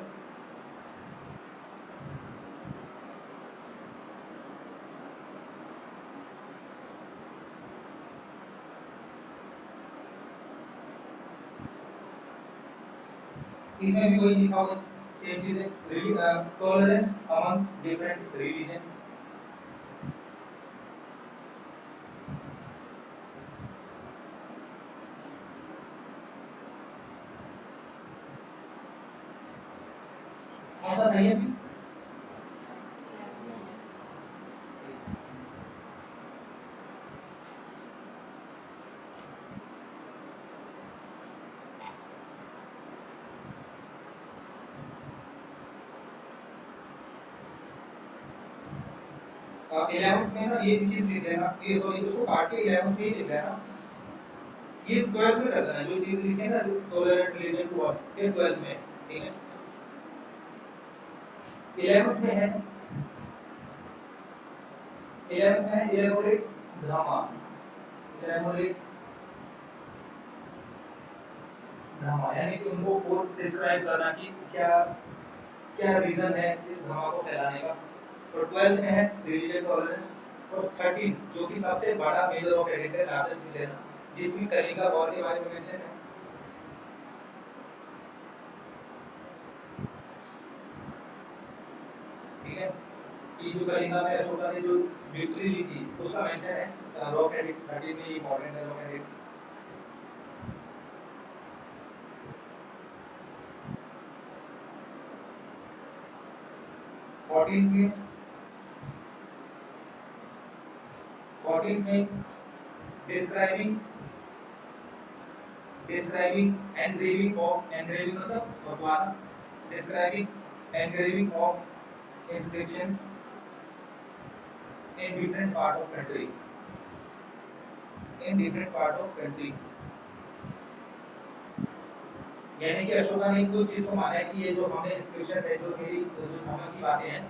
इसमें भी वही लिखा होगा, सेम चीज है, टॉलरेंस अमंग डिफरेंट रिलीजन। कौन सा था ये भी? 11th में ना ये भी चीज लिख लेना, ये सॉरी उसको काट के 11th में ही लिख लेना। ये 12th में कर देना, जो चीज लिखे ना टॉलरेंट रिलीजन टू ऑल, ये 12th में, ठीक है। 11th में है, 11th में है इलेबोरेट ड्रामा, इलेबोरेट ड्रामा, यानी कि उनको और डिस्क्राइब करना कि क्या क्या रीजन है इस ड्रामा को फैलाने का। और 12th में है रिलीजन टॉलरेंस। और 13 जो कि सबसे बड़ा मेजर ऑफ एडिट है, लार्जेस्ट चीज है ना, जिसमें कलिंगा वॉर के बारे में मेंशन है। ठीक है, कि जो कलिंगा में अशोका ने जो विक्ट्री ली थी उसका मेंशन है रॉक एडिट 13 में, इंपॉर्टेंट है रॉक एडिट। में 14 में डिस्क्राइबिंग एनग्रेविंग ऑफ, एनग्रेविंग मतलब भगवान, describing engraving of inscriptions in different part of country, यानी कि अशोका ने कुछ चीज को माना है कि ये जो हमें स्क्रिप्चर्स है, जो मेरी जो धर्म की बातें हैं,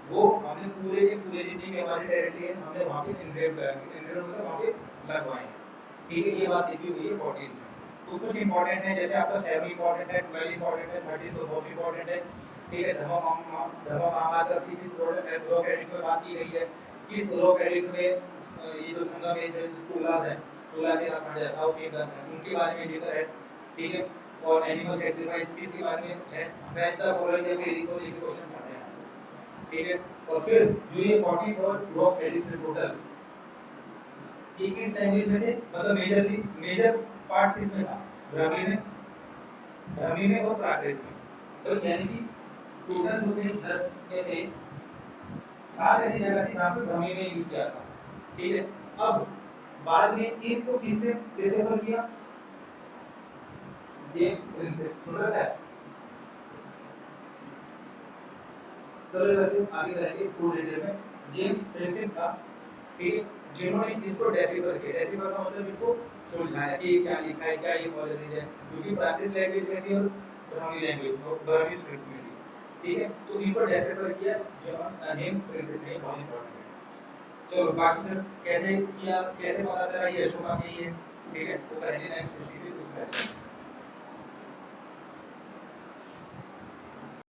वो हमने पूरे के पूरे जितनी भी हमारी टेरिटरी है हमने वहाँ पे इनग्रेव करेंगे, इनग्रेव मतलब वहाँ पे लगवाए हैं। ठीक है, ये बात लिखी हुई है 14 में। तो कुछ इंपॉर्टेंट है, जैसे आपका 7 इंपॉर्टेंट है, 12 इंपॉर्टेंट है, 13 तो बहुत इंपॉर्टेंट है। ठीक है, धर्म महाभारत की किस लॉ क्रेडिट में बात की गई है, किस लॉ क्रेडिट में ये जो संगम है, जो चोलाज है, चोलाज या साउथ इंडियंस है, उनके बारे में जिक्र है। ठीक है, और एनिमल सेक्रीफाइस किसके बारे में है, वैसा फॉलोइंग है वेरी को लेके क्वेश्चंस आते हैं आपसे। ठीक है, और फिर जो ये 40 और लॉ क्रेडिट में टोटल ये किस लैंग्वेज में थे, मतलब मेजर पार्ट किस में था, ब्राह्मी में और प्राकृत में। तो यानी कि टोटल जो थे 10 में से 7 ऐसी जगह थी जहाँ पे ब्राह्मी में यूज किया था। ठीक है, अब बाद में इनको किसने डिसेबल किया, जेम्स प्रिंसेप, सुन रहा है। चलो वैसे आगे जाएंगे स्कूल डिटेल में। जेम्स प्रिंसेप था, ठीक है, जिन्होंने इसको डेसिफर किया। डेसिफर का मतलब इसको सुलझाया कि क्या लिखा है, क्या ये पॉलिसीज है, क्योंकि प्राकृत लैंग्वेज में थी और ब्राह्मी लैंग्वेज में, ब्राह्मी स्क्रिप्ट में थी। ठीक है, तो इनको डेसिफर किया जो जेम्स प्रिंसेप ने, बहुत इंपॉर्टेंट है। चलो बाकी फिर कैसे किया, कैसे पता चला ये अशोका में ही है। ठीक है, वो करेंगे नेक्स्ट स्टेज पे उसमें।